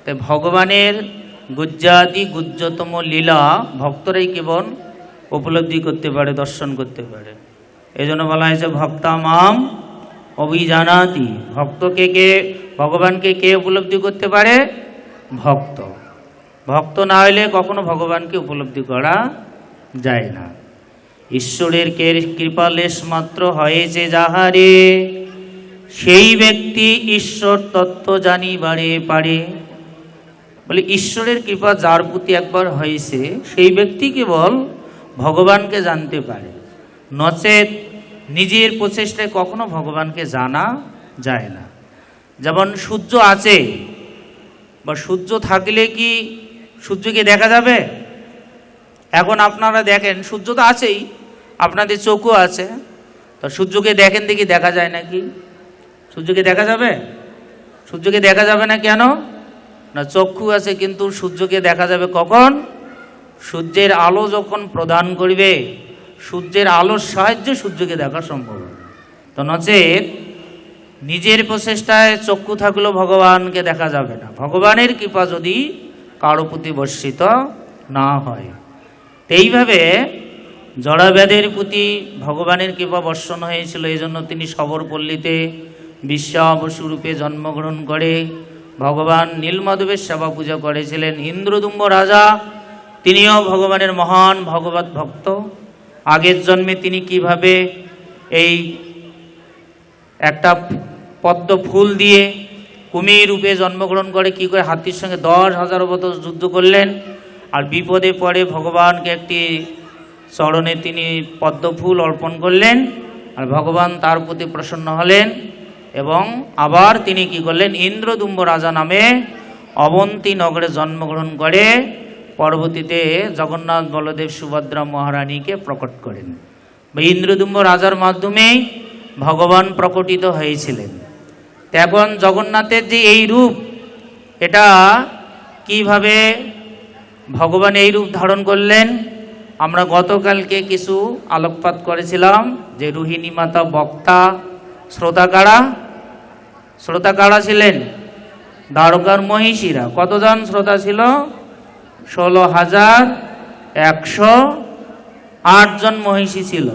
তাই ভগবানের গুজ্জাতি গুজ্জতম লীলা ভক্তরাই কেবল উপলব্ধি করতে পারে, দর্শন করতে পারে। এই জন্য বলা হয়েছে ভক্তা মাম অভিজানাতি। ভক্তকে কে, ভগবানকে কে উপলব্ধি করতে পারে? ভক্ত। ভক্ত না হইলে কখনো ভগবানকে উপলব্ধি করা যায় না। ঈশ্বরের কৃপা লেশ মাত্র হয়েছে যাহারে, সেই ব্যক্তি ঈশ্বর তত্ত্ব জানিবারে পারে। বলে ঈশ্বরের কৃপা যার প্রতি একবার হয়েছে সেই ব্যক্তি কেবল ভগবানকে জানতে পারে, নচেত নিজের প্রচেষ্টায় কখনো ভগবানকে জানা যায় না। যেমন সূর্য আছে, বা সূর্য থাকলে কি সূর্যকে দেখা যাবে? এখন আপনারা দেখেন সূর্য তো আছেই, আপনাদের চোখও আছে, তো সূর্যকে দেখেন দেখি দেখা যায় নাকি? সূর্যকে দেখা যাবে? সূর্যকে দেখা যাবে না কেন? না, চক্ষু আছে, কিন্তু সূর্যকে দেখা যাবে কখন? সূর্যের আলো যখন প্রদান করবে, সূর্যের আলোর সাহায্যে সূর্যকে দেখা সম্ভব হবে। তো নচেত নিজের প্রচেষ্টায় চক্ষু থাকলেও ভগবানকে দেখা যাবে না, ভগবানের কৃপা যদি কারো প্রতি বর্ষিত না হয়। এইভাবে জড়াব্যাধের প্রতি ভগবানের কৃপা বর্ষণ হয়েছিল। এই জন্য তিনি শবরপল্লীতে বিশ্বাবসুরূপে জন্মগ্রহণ করে ভগবান নীলমাধবের সেবা পূজা করেছিলেন। ইন্দ্রদুম্ব রাজা, তিনিও ভগবানের মহান ভগবত ভক্ত। আগের জন্মে তিনি কিভাবে এই একটা পদ্ম ফুল দিয়ে কুমির রূপে জন্মগ্রহণ করে কি করে হাতির সঙ্গে 10,000 বছর যুদ্ধ করলেন, আর বিপদে পড়ে ভগবানকে একটি চরণে তিনি পদ্ম ফুল অর্পণ করলেন, আর ভগবান তার প্রতি প্রসন্ন হলেন এবং আবার তিনি কি করলেন, ইন্দ্রদুম্ব রাজা নামে অবন্তী নগরে জন্মগ্রহণ করে পরবর্তীতে জগন্নাথ বলদেব সুভদ্রা মহারানীকে প্রকট করেন। ইন্দ্রদুম্ব রাজার মাধ্যমে ভগবান প্রকটিত হয়েছিলেন। এখন জগন্নাথের যে এই রূপ, এটা কিভাবে ভগবান এই রূপ ধারণ করলেন আমরা গতকালকে কিছু আলোকপাত করেছিলাম। যে রোহিণী মাতা বক্তা, শ্রোতা কারা ছিলেন? দ্বারকার মহিষীরা। কতজন শ্রোতা ছিল? 16,108 জন মহিষী ছিল।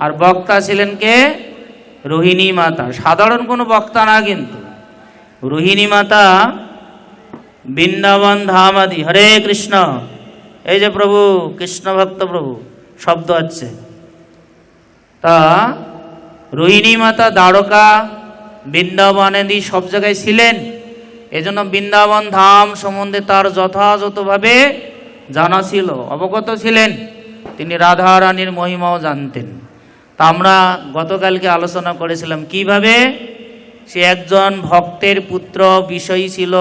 আর বক্তা ছিলেন কে? রোহিণী মাতা। সাধারণ কোনো বক্তা না, কিন্তু রোহিণী মাতা বৃন্দাবন ধাম আদি। হরে কৃষ্ণ, এই যে প্রভু কৃষ্ণ ভক্ত প্রভু শব্দ হচ্ছে। তা রোহিণী মাতা দ্বারকা, বৃন্দাবন আদি সব জায়গায় ছিলেন। এজন্য বৃন্দাবন ধাম সম্বন্ধে তার যথাযথভাবে জানা ছিল, অবগত ছিলেন। তিনি রাধা রানীর মহিমাও জানতেন। তা আমরা গতকালকে আলোচনা করেছিলাম কিভাবে সে একজন ভক্তের পুত্র বিষয়ী ছিল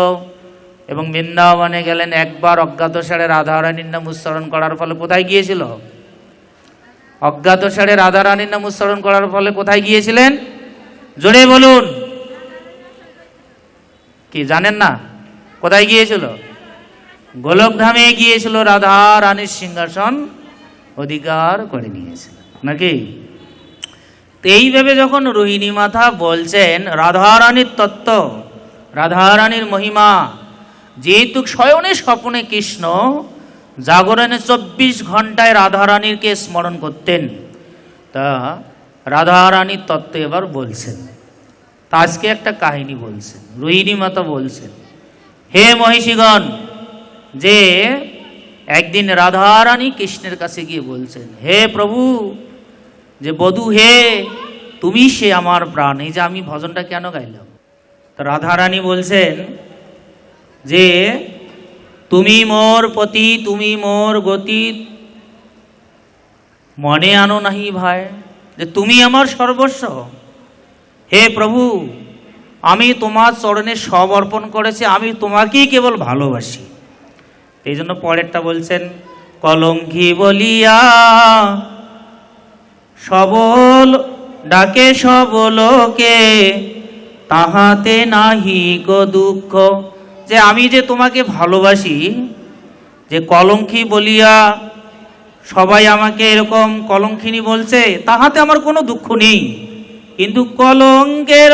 এবং বৃন্দাবনে গেলেন। একবার অজ্ঞাতসারে রাধা রানীর নাম উচ্চারণ করার ফলে কোথায় গিয়েছিল? অজ্ঞাতসারে রাধা রানীর নাম উচ্চারণ করার ফলে কোথায় গিয়েছিলেন? জোরে বলুন। কি জানেন না? কোথায় গিয়েছিল? গোলকধামে গিয়েছিল, রাধা রানীর সিংহাসন অধিকার করে নিয়েছিল নাকি? এইভাবে যখন রোহিণী মাতা বলছেন রাধারানীর তত্ত্ব, রাধারানীর মহিমা, যেহেতু শয়নে স্বপ্নে কৃষ্ণ, জাগরণে 24 ঘন্টায় রাধারানীরকে স্মরণ করতেন, তা রাধারানীর তত্ত্ব এবার বলছেন। তা আজকে একটা কাহিনী বলছেন। রোহিণী মাতা বলছেন, হে মহিষীগণ, যে একদিন রাধারানী কৃষ্ণের কাছে গিয়ে বলছেন, হে প্রভু, যে বধূ হে, তুমি সে আমার প্রাণ। এই যে আমি ভজনটা কেন গাইলাম? তো রাধারানী বলছেন যে তুমি মোর পতি, তুমি মোর গতি, মনে আনো নাহি ভাই, যে তুমি আমার সর্বস্ব। হে প্রভু, আমি তোমার চরণে সব অর্পণ করেছি, আমি তোমাকেই কেবল ভালোবাসি। এই জন্য পরেরটা বলছেন, কলঙ্কি বলিয়া সবল ডাকে সবলকে, তাহাতে নাহি গো দুঃখ। যে আমি যে তোমাকে ভালোবাসি, যে কলঙ্কি বলিয়া সবাই আমাকে এরকম কলঙ্কিনী বলছে, তাহাতে আমার কোনো দুঃখ নেই। কিন্তু কলঙ্কের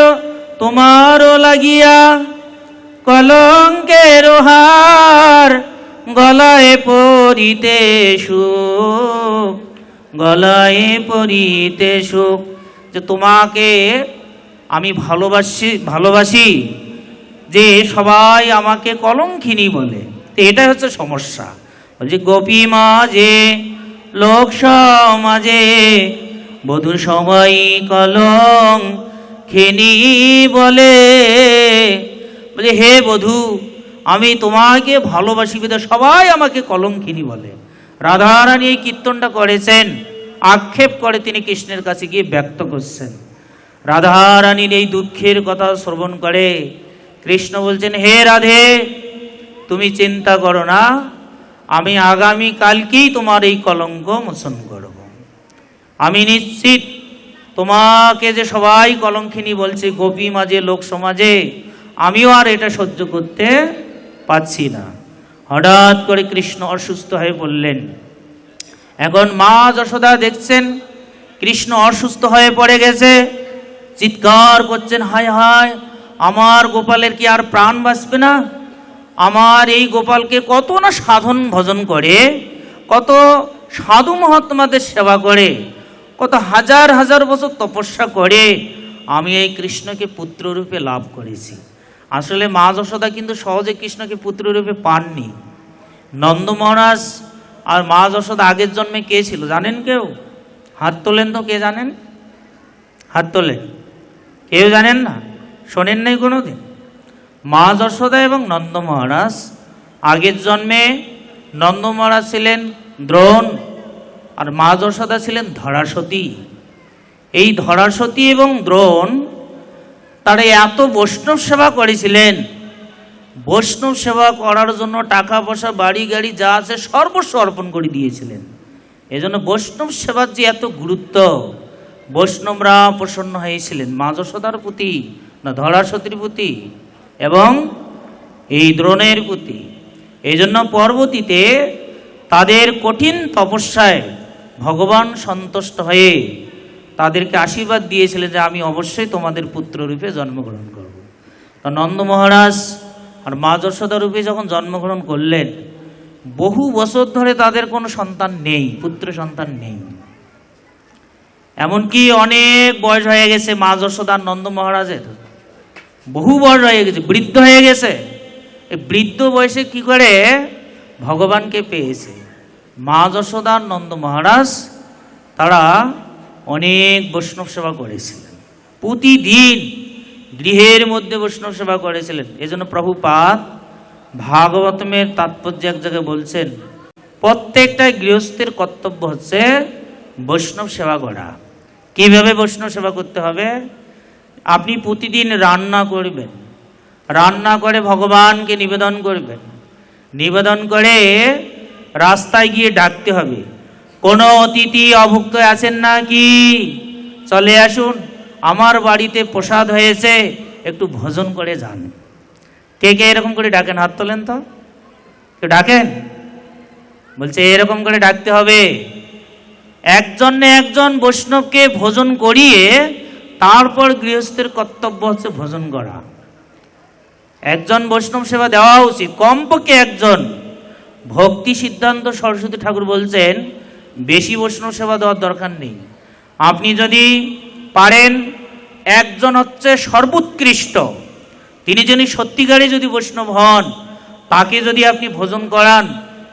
তোমারও লাগিয়া, কলঙ্কের পরিতে সুখ, গলায় পরিতে সুখ, যে তোমাকে আমি ভালোবাসি যে সবাই আমাকে কলঙ্কিনী বলে। তো এটাই হচ্ছে সমস্যা। বলছে গোপী মাঝে লোক সমাজে বধূ সবাই কলঙ্কিনী বলে। বলে হে বধূ, আমি তোমাকে ভালোবাসি বিধে সবাই আমাকে কলঙ্কিনী বলে। রাধারানী এই কীর্তনটা করেছেন, আক্ষেপ করে তিনি কৃষ্ণের কাছে গিয়ে ব্যক্ত করছেন। রাধারানীর এই দুঃখের কথা শ্রবণ করে কৃষ্ণ বলছেন, হে রাধে, তুমি চিন্তা করো না, আমি আগামী কালকেই তোমার এই কলঙ্ক মোচন করব। আমি নিশ্চিত তোমাকে যে সবাই কলঙ্কিনী বলছে গোপী মাঝে লোক সমাজে, আমিও আর এটা সহ্য করতে পাচ্ছি না। হঠাৎ করে কৃষ্ণ অসুস্থ হয়ে পড়লেন। এখন মা যশোদা দেখছেন কৃষ্ণ অসুস্থ হয়ে পড়ে গেছে, চিৎকার করছেন, হায় হায়, আমার গোপালের কি আর প্রাণ বাঁচবে না? আমার এই গোপালকে কত না সাধন ভজন করে, কত সাধু মহাত্মাদের সেবা করে, কত হাজার হাজার বছর তপস্যা করে আমি এই কৃষ্ণকে পুত্ররূপে লাভ করেছি। আসলে মা যশোদা কিন্তু সহজে কৃষ্ণকে পুত্ররূপে পাননি। নন্দ মহারাজ আর মা যশোদা আগের জন্মে কে ছিল জানেন কেউ? হাত তোলেন তো, কে জানেন? হাত তোলেন। কেউ জানেন না? শোনেন নাই কোনোদিন? মা যশোদা এবং নন্দ মহারাজ আগের জন্মে নন্দ মহারাজ ছিলেন দ্রোণ আর মা যশোদা ছিলেন ধরাসতী। এই ধরাসতী এবং দ্রোণ তারা এত বৈষ্ণব সেবা করেছিলেন, বৈষ্ণব সেবা করার জন্য টাকা পয়সা বাড়ি গাড়ি যা আছে সর্বস্ব অর্পণ করে দিয়েছিলেন। এজন্য বৈষ্ণব সেবার যে এত গুরুত্ব, বৈষ্ণবরা প্রসন্ন হয়েছিলেন মা যশোদার প্রতি, না ধরাসতীর প্রতি এবং এই দ্রোণের প্রতি। এই জন্য পরবর্তীতে তাদের কঠিন তপস্যায় ভগবান সন্তুষ্ট হয়ে তাদেরকে আশীর্বাদ দিয়েছিলেন যে আমি অবশ্যই তোমাদের পুত্ররূপে জন্মগ্রহণ করব। তা নন্দ মহারাজ আর মা যশোদা রূপে যখন জন্মগ্রহণ করলেন, বহু বছর ধরে তাদের কোনো সন্তান নেই, পুত্র সন্তান নেই। এমনকি অনেক বয়স হয়ে গেছে মা যশোদা আর নন্দ মহারাজের, বহু বয়স হয়ে গেছে, বৃদ্ধ হয়ে গেছে। এই বৃদ্ধ বয়সে কি করে ভগবানকে পেয়েছে? মা যশোদা আর নন্দ মহারাজ তারা অনেক বৈষ্ণব সেবা করেছিলেন, প্রতিদিন গৃহের মধ্যে বৈষ্ণব সেবা করেছিলেন। এজন্য প্রভুপাদ ভাগবতমের তাৎপর্য এক জায়গায় বলছেন, প্রত্যেকটা গৃহস্থের কর্তব্য হচ্ছে বৈষ্ণব সেবা করা। কিভাবে বৈষ্ণব সেবা করতে হবে? আপনি প্রতিদিন রান্না করবেন, রান্না করে ভগবানকে নিবেদন করবেন, নিবেদন করে রাস্তায় গিয়ে ডাকতে হবে, কোনো অতিথি অভুক্ত আছেন নাকি, চলে আসুন, আমার বাড়িতে প্রসাদ হয়েছে, একটু ভোজন করে যান। কে কে এরকম করে ডাকেন? হাত তোলেন তো, কেউ ডাকেন? বলছে এরকম করে ডাকতে হবে। একজন না একজন বৈষ্ণবকে ভোজন করিয়ে তারপর গৃহস্থের কর্তব্য হচ্ছে ভোজন করা। একজন বৈষ্ণব সেবা দেওয়া উচিত, কমপক্ষে একজন। ভক্তি সিদ্ধান্ত সরস্বতী ঠাকুর বলছেন বেশি বৈষ্ণব সেবা দেওয়ার দরকার নেই। আপনি যদি পারেন, একজন হচ্ছে সর্বোৎকৃষ্ট, তিনি যিনি সত্যিকারে যদি বৈষ্ণব হন, তাকে যদি আপনি ভোজন করান,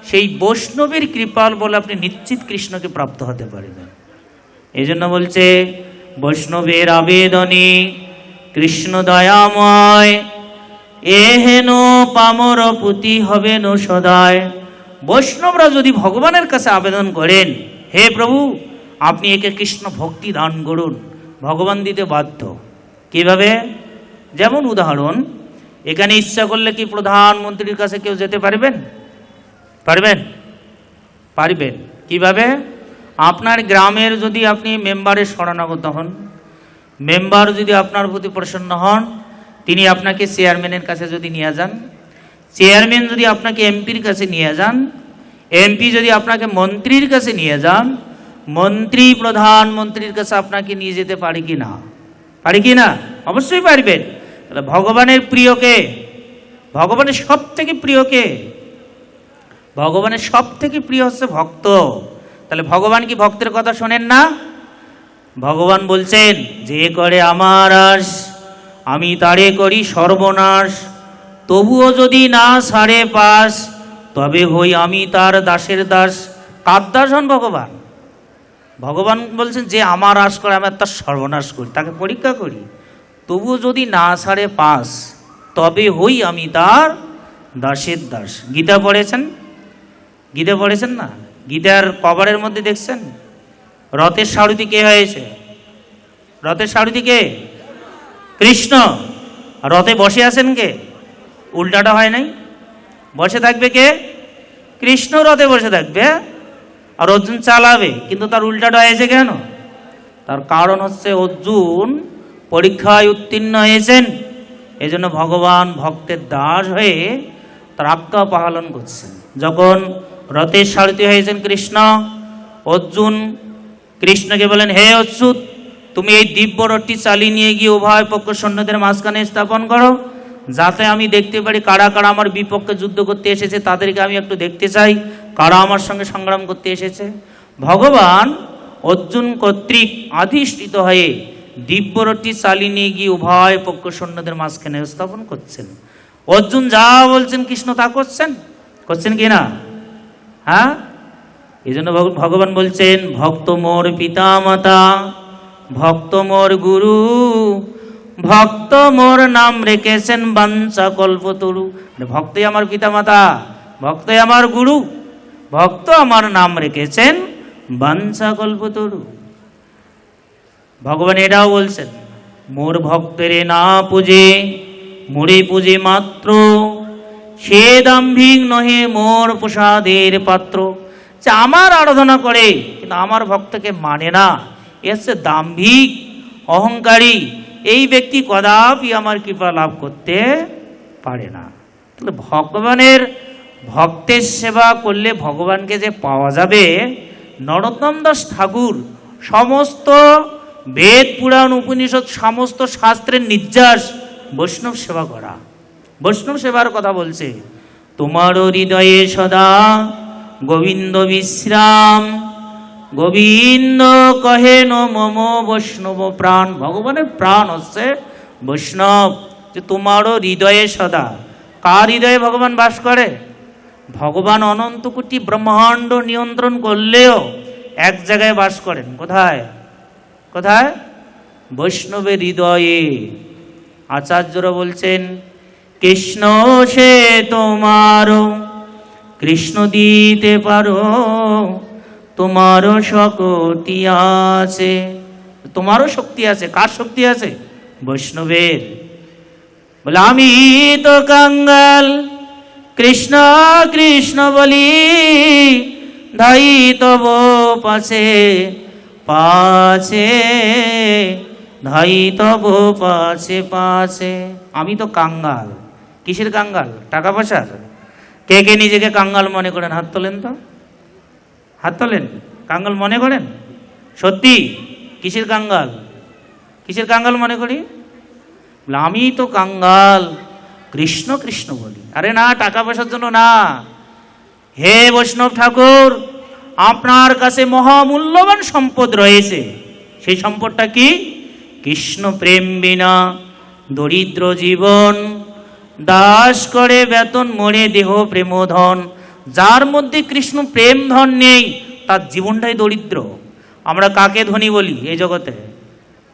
সেই বৈষ্ণবের কৃপাল বলে আপনি নিশ্চিত কৃষ্ণকে প্রাপ্ত হতে পারবেন। এই জন্য বলছে বৈষ্ণবের আবেদনে কৃষ্ণ দয়াময়, এহেন পামর পুতি হবেন সদায়। বৈষ্ণবরা যদি ভগবানের কাছে আবেদন করেন, হে প্রভু আপনি একে কৃষ্ণ ভক্তি দান করুন, ভগবান দিতে বাধ্য। কিভাবে? যেমন উদাহরণ, এখানে ইচ্ছা করলে কি প্রধানমন্ত্রীর কাছে কেউ যেতে পারবেন? পারবেন? পারবেন। কিভাবে? আপনার গ্রামের যদি আপনি মেম্বারের শরণাগত হন, মেম্বার যদি আপনার প্রতি প্রসন্ন হন, তিনি আপনাকে চেয়ারম্যানের কাছে যদি নিয়ে যান, চেয়ারম্যান যদি আপনাকে এমপির কাছে নিয়ে যান, এমপি যদি আপনাকে মন্ত্রীর কাছে নিয়ে যান, মন্ত্রী প্রধানমন্ত্রীর কাছে আপনাকে নিয়ে যেতে পারে কি না? পারে কি না? অবশ্যই পারবেন। ভগবানের প্রিয়কে, ভগবানের সব থেকে প্রিয়কে, ভগবানের সব থেকে প্রিয় হচ্ছে ভক্ত। তাহলে ভগবান কি ভক্তের কথা শোনেন না? ভগবান বলছেন, যে করে আমার আস আমি তারে করি সর্বনাশ, তবুও যদি না সারে পাস তবে হই আমি তার দাসের দাস। কার দাস হন ভগবান? ভগবান বলছেন, যে আমার আস করে আমি তার সর্বনাশ করি, তাকে পরীক্ষা করি, তবুও যদি না সারে পাস তবে হই আমি তার দাসের দাস। গীতা পড়েছেন? গীতা পড়েছেন না? গীতার কভারের মধ্যে দেখছেন রথের সারথি কে হয়েছে? রথের সারথি কে? কৃষ্ণ। রথে বসে আছেন কে? উল্টাটা হয় নাই? বসে থাকবে কে? কৃষ্ণ রথে বসে থাকবে, আর অর্জুন চালাবে, কিন্তু তার উল্টাটা হয়েছে কেন? তার কারণ হচ্ছে অর্জুন পরীক্ষায় উত্তীর্ণ হয়েছেন, এজন্য ভগবান ভক্তের দাস হয়ে তার আজ্ঞা পালন করছেন। যখন রথের সারথি হয়েছেন কৃষ্ণ, অর্জুন কৃষ্ণকে বলেন, হে অচ্যুত, তুমি এই দিব্য রথটি চালিয়ে নিয়ে গিয়ে উভয় পক্ষ সৈন্যদের মাঝখানে স্থাপন করো, যাতে আমি দেখতে পারি কারা কারা আমার বিপক্ষে যুদ্ধ করতে এসেছে, তাদেরকে আমি একটু দেখতে চাই কারা আমার সঙ্গে সংগ্রাম করতে এসেছে। ভগবান অর্জুন কর্তৃক আধিষ্ঠিত হয়ে দিব্য রথটি চালিয়ে নিয়ে গিয়ে উভয় পক্ষ সৈন্যদের মাঝখানে স্থাপন করছেন। অর্জুন যা বলছেন কৃষ্ণ তা করছেন, করছেন কি না? হ্যাঁ, এই জন্য ভগবান বলছেন, ভক্ত মোর পিতা মাতা, ভক্ত মোর গুরু, ভক্ত মোর নাম রেখেছেন বাঞ্ছা কল্পতরু। ভক্তই আমার পিতা মাতা, ভক্তই আমার গুরু, ভক্ত আমার নাম রেখেছেন বাঞ্ছা কল্পতরু। ভগবান এটাও বলছেন, মোর ভক্তেরে না পুজে মোরে পুজে মাত্র, সে দাম্ভিক নহে মোর প্রসাদের পাত্র। যে আমার আরাধনা করে কিন্তু আমার ভক্তকে মানে না, এ হচ্ছে দাম্ভিক, অহংকারী, এই ব্যক্তি কদাপি আমার কৃপা লাভ করতে পারে না। তাহলে ভগবানের ভক্তের সেবা করলে ভগবানকে যে পাওয়া যাবে, নরোত্তম দাস ঠাকুর সমস্ত বেদ পুরাণ উপনিষদ সমস্ত শাস্ত্রের নির্যাস বৈষ্ণব সেবা করা, বৈষ্ণব সেবার কথা বলছে। তোমারও হৃদয়ে সদা গোবিন্দ বিশ্রাম, গোবিন্দ কহেন মম বৈষ্ণব প্রাণ। ভগবানের প্রাণ হচ্ছে বৈষ্ণব। যে তোমারও হৃদয়ে সদা, কার হৃদয়ে ভগবান বাস করে? ভগবান অনন্ত কোটি ব্রহ্মাণ্ড নিয়ন্ত্রণ করলেও এক জায়গায় বাস করেন। কোথায়? কোথায়? বৈষ্ণবের হৃদয়ে। আচার্যরা বলছেন, কৃষ্ণ সে তোমারও কৃষ্ণ দিতে পারো, তোমারও শক্তি আছে। তোমারও শক্তি আছে। কার শক্তি আছে? বৈষ্ণবের। বলে আমি তো কাঙ্গাল, কৃষ্ণ কৃষ্ণ বলি, ধাই তব পাছে পাছে, ধাই তব পাছে পাছে। আমি তো কাঙ্গাল। কিসের কাঙ্গাল? টাকা পয়সার? কে কে নিজেকে কাঙ্গাল মনে করেন? হাত তোলেন তো, হাত তোলেন। কাঙ্গাল মনে করেন? সত্যি? কিসের কাঙ্গাল? কিসের কাঙ্গাল মনে করি? আমি তো কাঙ্গাল, কৃষ্ণ কৃষ্ণ বলি। আরে না, টাকা পয়সার জন্য না। হে বৈষ্ণব ঠাকুর, আপনার কাছে মহামূল্যবান সম্পদ রয়েছে। সেই সম্পদটা কি? কৃষ্ণ প্রেম বিনা দরিদ্র জীবন, দাস করে বেতন মরে দেহ প্রেমধন। যার মধ্যে কৃষ্ণ প্রেম ধন নেই তার জীবনটাই দরিদ্র। আমরা কাকে ধনী বলি এই জগতে?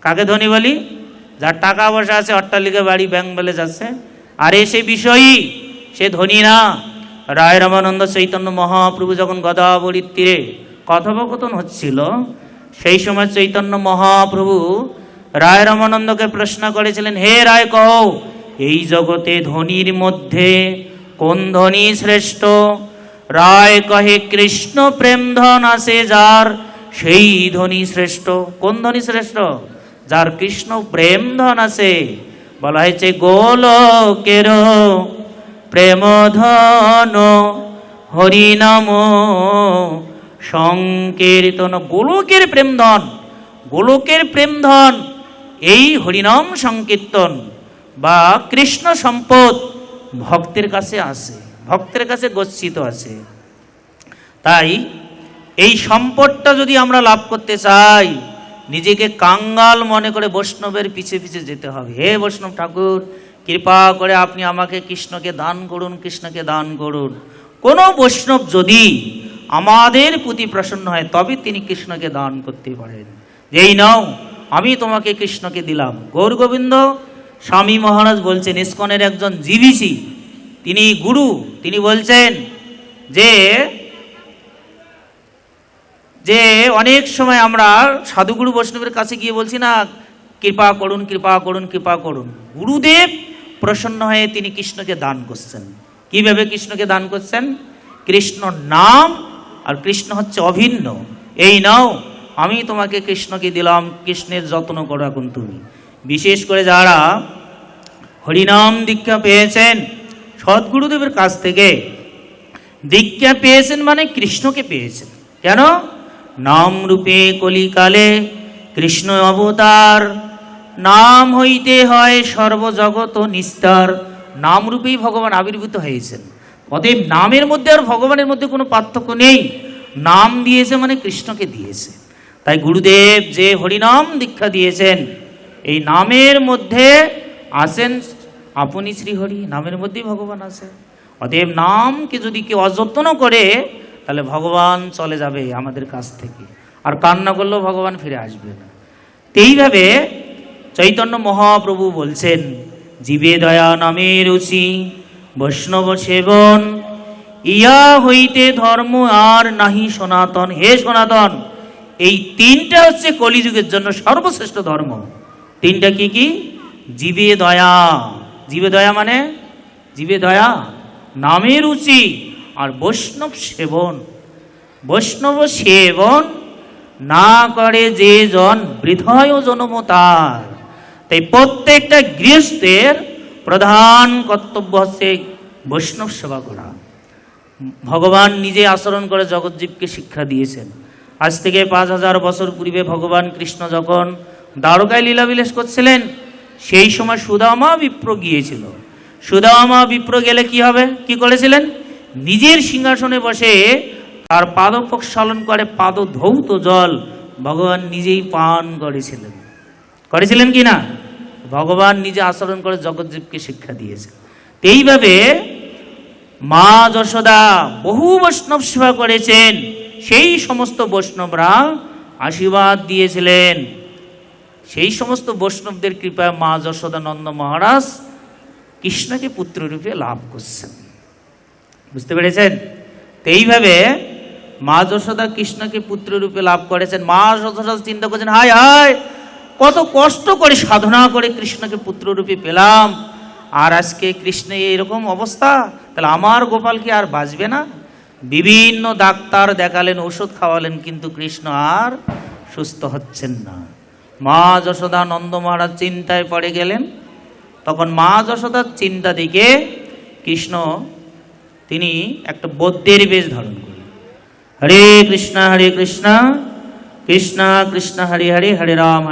কাকে ধনী বলি? যার টাকা পয়সা আছে, অট্টালিকা বাড়ি ব্যাংক ব্যালেন্স আছে, আরে সে বিষয়ী, সে ধনী না। রায় রামানন্দ চৈতন্য মহাপ্রভু যখন গদাবরীর তীরে কথোপকথন হচ্ছিল, সেই সময় চৈতন্য মহাপ্রভু রায় রামানন্দকে প্রশ্ন করেছিলেন, হে রায় কও, এই জগতে ধনীর মধ্যে কোন ধনী শ্রেষ্ঠ? রায় কহে, কৃষ্ণ প্রেম ধন আছে যার, সেই ধনী শ্রেষ্ঠ। কোন ধনী শ্রেষ্ঠ? যার কৃষ্ণ প্রেম ধন আছে। বলা হয়েছে, গোলকের প্রেম ধন হরিনাম সংকীর্তন। গোলকের প্রেম ধন, গোলকের প্রেম ধন এই হরিনাম সংকীর্তন বা কৃষ্ণ সম্পদ ভক্তের কাছে আছে, ভক্তের কাছে গচ্ছিত আছে। তাই এই সম্পদটা যদি আমরা লাভ করতে চাই, নিজেকে কাঙ্গাল মনে করে বৈষ্ণবের পিছে পিছে যেতে হবে। হে বৈষ্ণব ঠাকুর, কৃপা করে আপনি আমাকে কৃষ্ণকে দান করুন, কৃষ্ণকে দান করুন। কোনো বৈষ্ণব যদি আমাদের প্রতি প্রসন্ন হয় তবে তিনি কৃষ্ণকে দান করতে পারেন। যেই নাও আমি তোমাকে কৃষ্ণকে দিলাম। গৌর গোবিন্দ স্বামী মহারাজ বলছেন, ইস্কনের একজন জিভিসি, তিনি গুরু, তিনি বলছেন যে যে অনেক সময় আমরা সাধুগুরু বৈষ্ণবের কাছে গিয়ে বলছি না, কৃপা করুন, কৃপা করুন, কৃপা করুন। গুরুদেব প্রসন্ন হয়ে তিনি কৃষ্ণকে দান করছেন। কিভাবে কৃষ্ণকে দান করছেন? কৃষ্ণ নাম, আর কৃষ্ণ হচ্ছে অভিন্ন। এই নাও আমি তোমাকে কৃষ্ণকে দিলাম, কৃষ্ণের যত্ন করো এখন তুমি। বিশেষ করে যারা হরিনাম দীক্ষা পেয়েছেন সদ্গুরুদেবের কাছ থেকে, দীক্ষা পেয়েছেন মানে কৃষ্ণকে পেয়েছেন। কেন? নাম রূপে কলিকালে কৃষ্ণ অবতার, নাম হইতে হয় সর্বজগত নিস্তার। নাম রূপেই ভগবান আবির্ভূত হয়েছেন। অতএব নামের মধ্যে আর ভগবানের মধ্যে কোনো পার্থক্য নেই। নাম দিয়েছে মানে কৃষ্ণকে দিয়েছে। তাই গুরুদেব যে হরিনাম দীক্ষা দিয়েছেন, এই নামের মধ্যে আছেন আপনি শ্রীহরি, নামের মধ্যেই ভগবান আছে। অতএব নামকে যদি কেউ অযত্ন করে তাহলে ভগবান চলে যাবে আমাদের কাছ থেকে, আর কান্না করলেও ভগবান ফিরে আসবে না। এইভাবে চৈতন্য মহাপ্রভু বলছেন, জীবে দয়া নামের রুচি বৈষ্ণব সেবন, ইয়া হইতে ধর্ম আর নাহি সনাতন। হে সনাতন, এই তিনটা হচ্ছে কলিযুগের জন্য সর্বশ্রেষ্ঠ ধর্ম। তিনটা কি কি? জীবে দয়া, জীবে দয়া মানে জীবে দয়া, নামের রুচি, আর বৈষ্ণব সেবন। বৈষ্ণব সেবন না করে যে জন বৃথয় জন্ম তার। তাই প্রত্যেকটা গৃহস্থের প্রধান কর্তব্য হচ্ছে বৈষ্ণব সেবা করা। ভগবান নিজে আচরণ করে জগৎজীবকে শিক্ষা দিয়েছেন। আজ থেকে 5000 বছর পূর্বে ভগবান কৃষ্ণ যখন দ্বারকায় লীলাবিলাস করছিলেন, সেই সময় সুদামা বিপ্র গিয়েছিল। সুদামা বিপ্র গেলে কি হবে, কি করেছিলেন? নিজের সিংহাসনে বসে তার পাদ প্রক্ষালন করে পাদ ধৌত জল ভগবান নিজেই পান করেছিলেন। করেছিলেন কি না? ভগবান নিজে আচরণ করে জগৎজীবকে শিক্ষা দিয়েছেন। এইভাবে মা যশোদা বহু বৈষ্ণব সেবা করেছেন। সেই সমস্ত বৈষ্ণবরা আশীর্বাদ দিয়েছিলেন। সেই সমস্ত বৈষ্ণবদের কৃপায় মা যশোদা নন্দ মহারাজ কৃষ্ণকে পুত্ররূপে লাভ করছেন। বুঝতে পেরেছেন? তো এইভাবে মা যশোদা কৃষ্ণকে পুত্ররূপে লাভ করেছেন। মা যশোদা চিন্তা করছেন, হায় হায়, কত কষ্ট করে সাধনা করে কৃষ্ণকে পুত্ররূপে পেলাম, আর আজকে কৃষ্ণের এরকম অবস্থা, তাহলে আমার গোপাল কি আর বাঁচবে না? বিভিন্ন ডাক্তার দেখালেন, ওষুধ খাওয়ালেন, কিন্তু কৃষ্ণ আর সুস্থ হচ্ছেন না। মা যশোদা নন্দ মহারাজ চিন্তায় পড়ে গেলেন। তখন মা যশোদার চিন্তা দিকে কৃষ্ণ তিনি একটা বৌদ্ধের বেশ ধারণ করলেন। হরে কৃষ্ণ কৃষ্ণ কৃষ্ণ হরে হরে, হরে রাম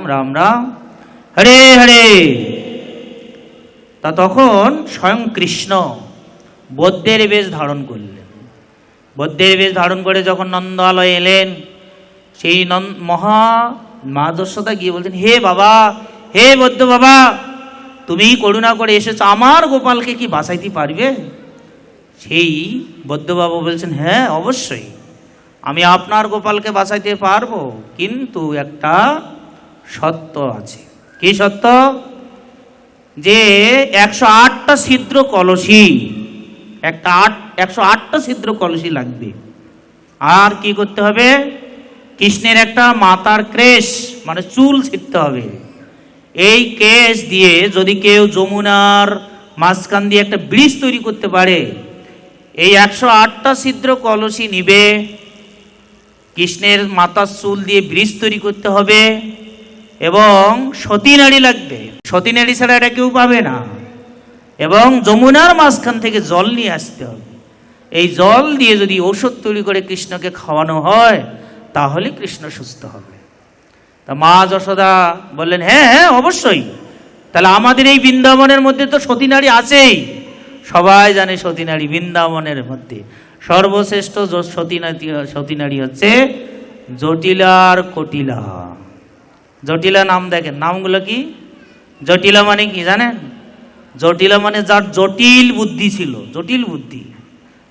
রাম রাম হরে হরে। তা তখন স্বয়ং কৃষ্ণ বৌদ্ধের বেশ ধারণ করলেন। বৌদ্ধের বেশ ধারণ করে যখন নন্দালয়ে এলেন, সেই মা যশোদা গিয়ে বলছেন, হে বাবা, হে বৌদ্ধ বাবা, তুমি করুণা করে এসেছো, আমার গোপালকে কি বাঁচাইতে পারবে? সেই বৌদ্ধ বাবা বলছেন, হ্যাঁ অবশ্যই আমি আপনার গোপালকে বাঁচাইতে পারবো, কিন্তু একটা সত্য আছে। কি সত্য? যে 108টা ছিদ্র কলসি, 108টা ছিদ্র কলসি লাগবে। আর কি করতে হবে? কৃষ্ণের একটা মাথার কেশ মানে চুল ছিঁড়তে হবে। এই কেশ দিয়ে যদি কেউ যমুনার মাঝখান দিয়ে একটা ব্রিজ তৈরি করতে পারে, এই 108টা ছিদ্র কলসি নিবে, কৃষ্ণের মাথার চুল দিয়ে ব্রিজ তৈরি করতে হবে, এবং সতী নাড়ি লাগবে। সতী নাড়ি ছাড়া এটা কেউ পাবে না। এবং যমুনার মাঝখান থেকে জল নিয়ে আসতে হবে। এই জল দিয়ে যদি ঔষধ তৈরি করে কৃষ্ণকে খাওয়ানো হয়, তাহলে কৃষ্ণ সুস্থ হবে। তা মা যশোদা বললেন, হ্যাঁ হ্যাঁ অবশ্যই, তাহলে আমাদের এই বৃন্দাবনের মধ্যে তো সতী নারী আছেই, সবাই জানে সতী নারী বৃন্দাবনের মধ্যে সর্বশ্রেষ্ঠ সতী নারী হচ্ছে জটিলা আর কটিলা। জটিলা নাম দেখেন, নামগুলো কি? জটিলা মানে কি জানেন? জটিলা মানে যার জটিল বুদ্ধি ছিল, জটিল বুদ্ধি।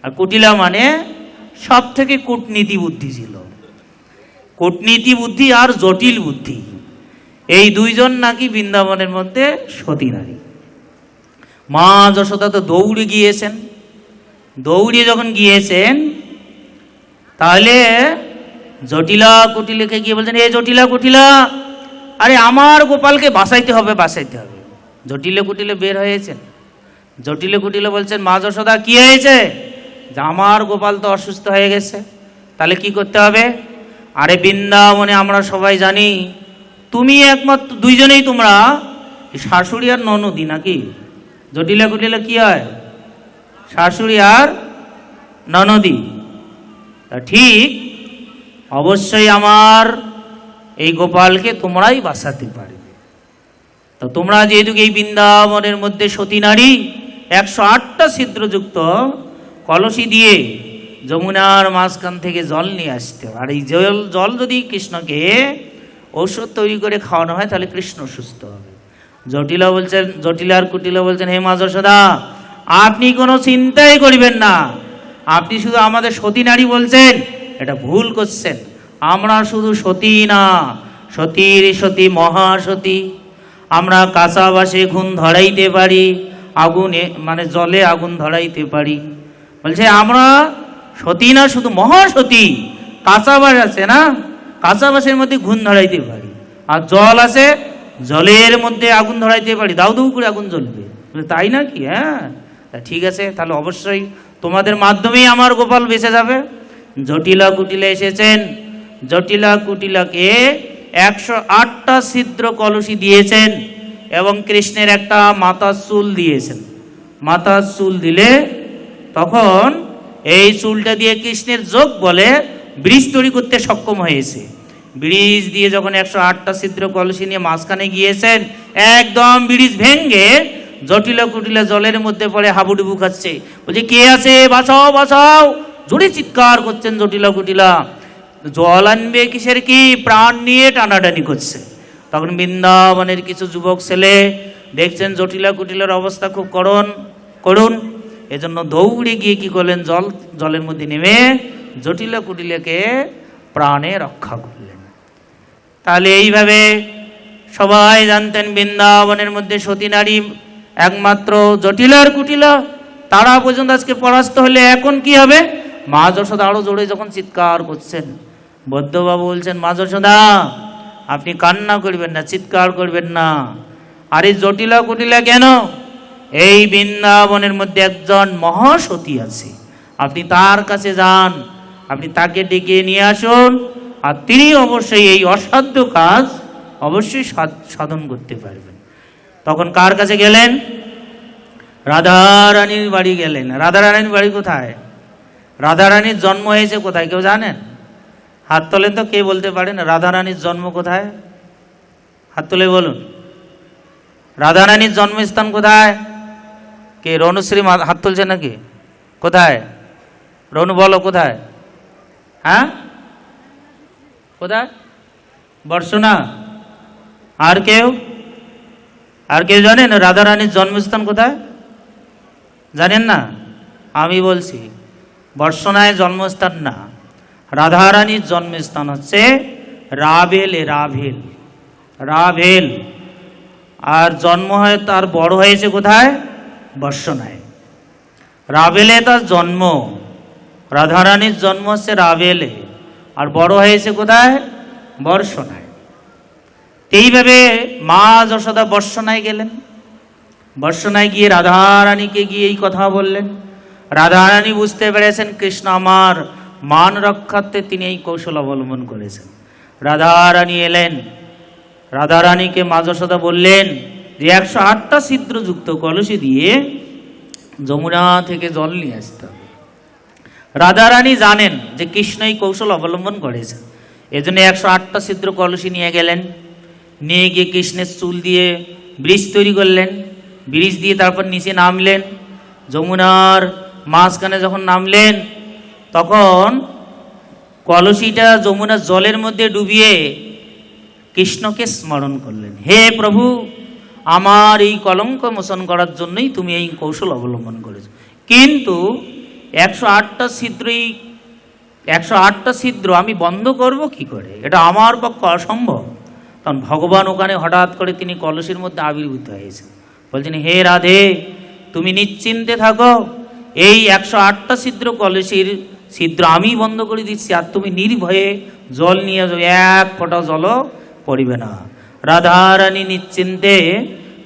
আর কুটিলা মানে সব থেকে কূটনীতি বুদ্ধি ছিল। কূটনীতি বুদ্ধি আর জটিল বুদ্ধি, এই দুইজন নাকি বৃন্দাবনের মধ্যে সতী নারী। মা যশোদা তো দৌড়ে গিয়েছেন। দৌড়ে যখন গিয়েছেন, তাহলে জটিলা কুটিলাকে গিয়ে বলছেন, এ জটিলা কুটিলা, আরে আমার গোপালকে বাঁচাইতে হবে, বাঁচাইতে হবে। জটিলে কুটিলে বের হয়েছেন। জটিলে কুটিলে বলছেন, মা যশোদা কি হয়েছে? যে আমার গোপাল তো অসুস্থ হয়ে গেছে, তাহলে কি করতে হবে? আরে বৃন্দাবনে আমরা সবাই জানি তুমি একমাত্র, দুইজনেই তোমরা শাশুড়ি আর ননদি নাকি? জটিলা কুটিলা কি হয়? শাশুড়ি আর ননদি। তা ঠিক, অবশ্যই আমার এই গোপালকে তোমরাই বাঁচাতে পারবে। তো তোমরা যেহেতু এই বৃন্দাবনের মধ্যে সতী নারী, 108টা ছিদ্রযুক্ত কলসি দিয়ে যমুনার মাঝখান থেকে জল নিয়ে আসতে হবে। আর এই জল যদি কৃষ্ণকে ঔষধ তৈরি করে খাওয়ানো হয়, তাহলে কৃষ্ণ সুস্থ হবে। জটিলা বলছেন, জটিলা আর কুটিলা বলছেন, হে মা যশোদা, আপনি কোনো চিন্তাই করিবেন না, আপনি শুধু আমাদের সতী নারী বলছেন, এটা ভুল করছেন। আমরা শুধু সতী না, সতীর সতী মহাসতী। আমরা কাঁচা বাসে ঘুণ ধরাইতে পারি, আগুনে মানে জলে আগুন ধরাইতে পারি। বলছে আমরা সতী না, শুধু মহাসতী। কাঁচা বাস আছে না, কাঁচা বাসের মধ্যে ঘুণ ধরাইতে পারি, আর জল আছে, জলের মধ্যে আগুন ধরাইতে পারি, দাউ দাউ করে আগুন জ্বলবে। তাই নাকি? হ্যাঁ, ঠিক আছে, তাহলে অবশ্যই তোমাদের মাধ্যমেই আমার গোপাল বেঁচে যাবে। জটিলা কুটিলা এসেছেন। জটিলা কুটিলাকে 108টা ছিদ্র কলসি দিয়েছেন এবং কৃষ্ণের একটা মাথার চুল দিয়েছেন। মাথার চুল দিলে তখন এই চুলটা দিয়ে কৃষ্ণের যোগ বলে ব্রিজ তৈরি করতে সক্ষম হয়েছে। ব্রিজ দিয়ে যখন 108টা ছিদ্র কলসি নিয়ে মাঝখানে গিয়েছেন, একদম ব্রিজ ভেঙ্গে জটিলা কুটিলা জলের মধ্যে পড়ে হাবুডুবু খাচ্ছে। বলছে, কে আছে, বাঁচাও বাঁচাও, জোরে চিৎকার করছেন জটিলা কুটিলা। জল আনবে কিসের কি, প্রাণ নিয়ে টানাটানি করছে। তখন বৃন্দাবনের কিছু যুবক ছেলে দেখছেন জটিলা কুটিলার অবস্থা খুব করুণ, এজন্য দৌড়ে গিয়ে কি করলেন, জলের মধ্যে নেমে জটিলা কুটিলাকে প্রাণে রক্ষা করলেন। তাহলে এইভাবে সবাই জানতেন বৃন্দাবনের মধ্যে সতী নারী একমাত্র জটিলার কুটিলা। তারা পর্যন্ত আজকে পরাস্ত হলে এখন কি হবে? মা যশোদা আরো জোরে যখন চিৎকার করছেন, বদ্ধবাবু বলছেন, মা যশোদা আপনি কান্না করবেন না, চিৎকার করবেন না। আরে জটিলা কুটিলা কেন? এই বৃন্দাবনের মধ্যে একজন মহাসতী আছে, আপনি তার কাছে যান, আপনি তাকে ডেকে নিয়ে আসুন, আর তিনি অবশ্যই এই অসাধ্য কাজ অবশ্যই সাধন করতে পারবেন। তখন কার কাছে গেলেন? রাধারানীর বাড়ি গেলেন। রাধারানীর বাড়ি কোথায়? রাধারানীর জন্ম হয়েছে কোথায় কেউ জানেন? হাত তোলেন তো, কে বলতে পারেন রাধারানীর জন্ম কোথায়? হাত তুলে বলুন, রাধারানীর জন্মস্থান কোথায়? কে? রনুশ্রী হাত তুলছে নাকি? কোথায়? রনু বলো কোথায়? হ্যাঁ, কোথায়? বর্ষনা। আর কেউ? আর কেউ জানেন রাধারানীর জন্মস্থান কোথায়? জানেন না? আমি বলছি, বর্ষনায় জন্মস্থান না, রাধারানীর জন্মস্থান হচ্ছে রাভেলে। রাভেল। আর জন্ম হয়, তার বড় হয়েছে কোথায়? বর্ষনায়। রাভেলে তার জন্ম, রাধারানীর জন্ম হচ্ছে রাভেলে, আর বড় হয়েছে কোথায়? বর্ষনায়। এইভাবে মা যশোদা বর্ষনায় গেলেন। বর্ষনায় গিয়ে রাধারানীকে গিয়ে এই কথা বললেন। রাধারানী বুঝতে পেরেছেন কৃষ্ণ আমার মান রক্ষার্থে তিনি এই কৌশল অবলম্বন করেছেন। রাধারানী এলেন। রাধারানীকে মা যশোদা বললেন যে 108টা ছিদ্রযুক্ত কলসি দিয়ে যমুনা থেকে জল নিয়ে আসতে হবে। রাধারানী জানেন যে কৃষ্ণ এই কৌশল অবলম্বন করেছেন, এজন্য 108টা ছিদ্র কলসি নিয়ে গেলেন। নিয়ে গিয়ে কৃষ্ণের চুল দিয়ে ব্রিজ তৈরি করলেন। ব্রিজ দিয়ে তারপর নিচে নামলেন। যমুনার মাঝখানে যখন নামলেন, তখন কলসিটা যমুনার জলের মধ্যে ডুবিয়ে কৃষ্ণকে স্মরণ করলেন, হে প্রভু, আমার এই কলঙ্ক মোচন করার জন্যই তুমি এই কৌশল অবলম্বন করেছো। কিন্তু 108টা ছিদ্র আমি বন্ধ করব কি করে? এটা আমার পক্ষে অসম্ভব। তখন ভগবান ওখানে হঠাৎ করে তিনি কলসির মধ্যে আবির্ভূত হয়েছেন, বলছেন, হে রাধে, তুমি নিশ্চিন্তে থাকো, এই 108টা কলসির ছিদ্র আমি বন্ধ করে দিচ্ছি, আর তুমি নির্ভয়ে জল নিয়ে যাও, এক ফোঁটা জলও পড়িবে না। রাধারানী নিশ্চিন্তে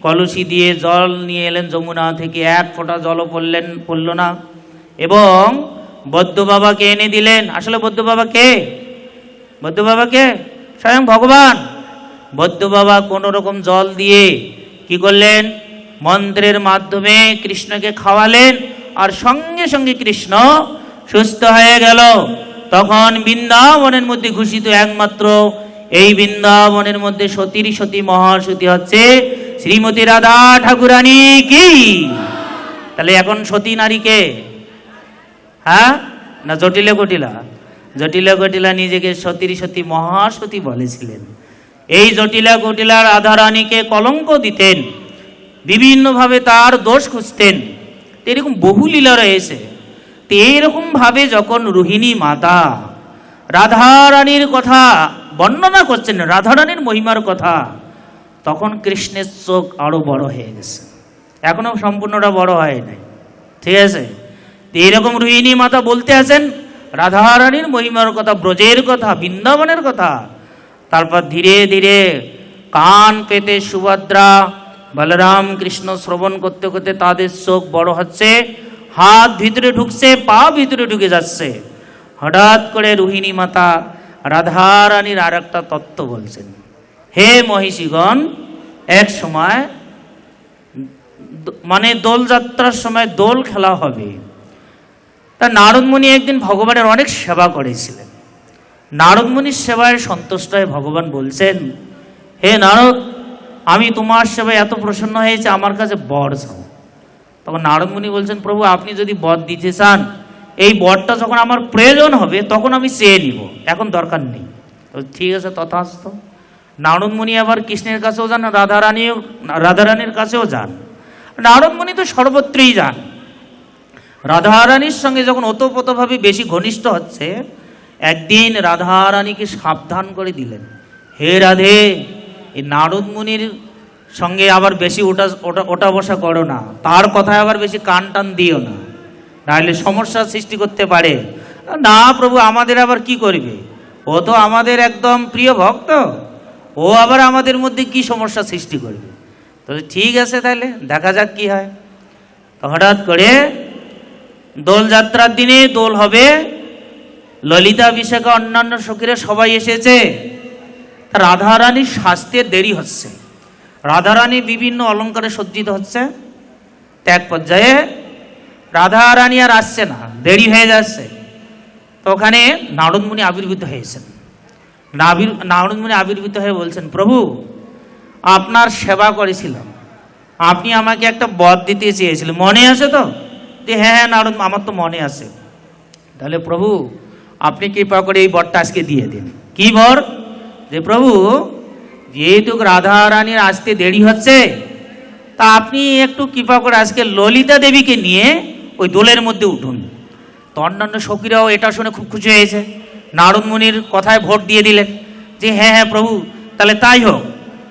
কলসি দিয়ে জল নিয়ে এলেন যমুনা থেকে, এক ফোঁটা জলও পড়ল না। এবং বৌদ্ধ বাবাকে এনে দিলেন। আসলে বৌদ্ধ বাবা কে? বৌদ্ধ বাবা কে? স্বয়ং ভগবান। বৌদ্ধ বাবা কোনো রকম জল দিয়ে কি করলেন? মন্ত্রের মাধ্যমে কৃষ্ণকে খাওয়ালেন, আর সঙ্গে সঙ্গে কৃষ্ণ সুস্থ হয়ে গেল। তখন বৃন্দাবনের মধ্যে ঘোষিত একমাত্র এই বৃন্দাবনের মধ্যে সতীর সতী মহাসতী হচ্ছে শ্রীমতী রাধা ঠাকুরানী কি? তাহলে এখন সতী নারীকে, হ্যাঁ না জটিলা কটিলা? জটিলা কটিলা নিজেকে সতীর সতী মহাসতী বলেছিলেন। এই জটিলা কটিলা রাধারানীকে কলঙ্ক দিতেন, বিভিন্নভাবে তার দোষ খুঁজতেন। এরকম বহু লীলা রয়েছে। তো এইরকম ভাবে যখন রোহিণী মাতা রাধারানীর কথা বর্ণনা করছেন, রাধারানীর মহিমার কথা, তখন কৃষ্ণের চোখ আরো বড় হয়ে গেছে, এখনো সম্পূর্ণটা বড় হয় নাই, ঠিক আছে? এইরকম রোহিণী মাতা বলতে আছেন রাধারানীর মহিমার কথা, ব্রজের কথা, বৃন্দাবনের কথা। তারপর ধীরে ধীরে কান পেতে সুভদ্রা বলরাম কৃষ্ণ শ্রবণ করতে করতে তাদের চোখ বড় হচ্ছে, হাত ভিতরে ঢুকছে, পা ভিতরে ঢুকে যাচ্ছে। হঠাৎ করে রোহিণী মাতা রাধারানীর আর একটা তত্ত্ব বলছেন, হে মহিষীগণ, এক সময় মানে দোলযাত্রার সময় দোল খেলা হবে। তা নারদমুনি একদিন ভগবানের অনেক সেবা করেছিলেন। নারদমুনির সেবায় সন্তুষ্ট হয়ে ভগবান বলছেন, হে নারদ, আমি তোমার সেবায় এত প্রসন্ন হয়েছে, আমার কাছে বর চাও। তখন নারদমুনি বলছেন, প্রভু, আপনি যদি বর দিতে চান, এই বরটা যখন আমার প্রয়োজন হবে তখন আমি চেয়ে নিব, এখন দরকার নেই। ঠিক আছে, তথাস্তু। নারদমুনি আবার কৃষ্ণের কাছেও যান, রাধারানীর কাছেও যান। নারদমুনি তো সর্বত্রই যান। রাধারানীর সঙ্গে যখন ওতপ্রোতভাবে বেশি ঘনিষ্ঠ হচ্ছে, একদিন রাধারানীকে সাবধান করে দিলেন, হে রাধে, এই নারদমুনির সঙ্গে আবার বেশি ওটা বসা করো না, তার কথায় আবার বেশি কান টান দিও না, নাহলে সমস্যার সৃষ্টি করতে পারে। না প্রভু, আমাদের আবার কি করবে? ও তো আমাদের একদম প্রিয় ভক্ত, ও আবার আমাদের মধ্যে কি সমস্যা সৃষ্টি করবে? তো ঠিক আছে, তাহলে দেখা যাক কি হয়। তো হঠাৎ করে দোলযাত্রার দিনে দোল হবে, ললিতা বিশাখা অন্যান্য সখীরা সবাই এসেছে। রাধারানীর সাজতে দেরি হচ্ছে, রাধারানী বিভিন্ন অলঙ্কারে সজ্জিত হচ্ছে। এক পর্যায়ে রাধারানী আর আসছে না, দেরি হয়ে যাচ্ছে। তো ওখানে নারদমুনি আবির্ভূত হয়েছেন। নারদমুনি আবির্ভূত হয়ে বলছেন, প্রভু, আপনার সেবা করেছিলাম, আপনি আমাকে একটা বর দিতে চেয়েছিলেন, মনে আছে তো? হ্যাঁ হ্যাঁ নারদ, আমার তো মনে আছে। তাহলে প্রভু, আপনি কৃপা করে এই বরটা আজকে দিয়ে দিন। কি বর? যে প্রভু, যেহেতু রাধারানীর আসতে দেরি হচ্ছে, তা আপনি একটু কৃপা করে আজকে ললিতা দেবীকে নিয়ে ওই দোলের মধ্যে উঠুন। তো অন্যান্য সখীরাও এটা শুনে খুব খুশি হয়েছে, নারদমুনির কথায় ভোট দিয়ে দিলেন যে হ্যাঁ হ্যাঁ প্রভু, তাহলে তাই হোক।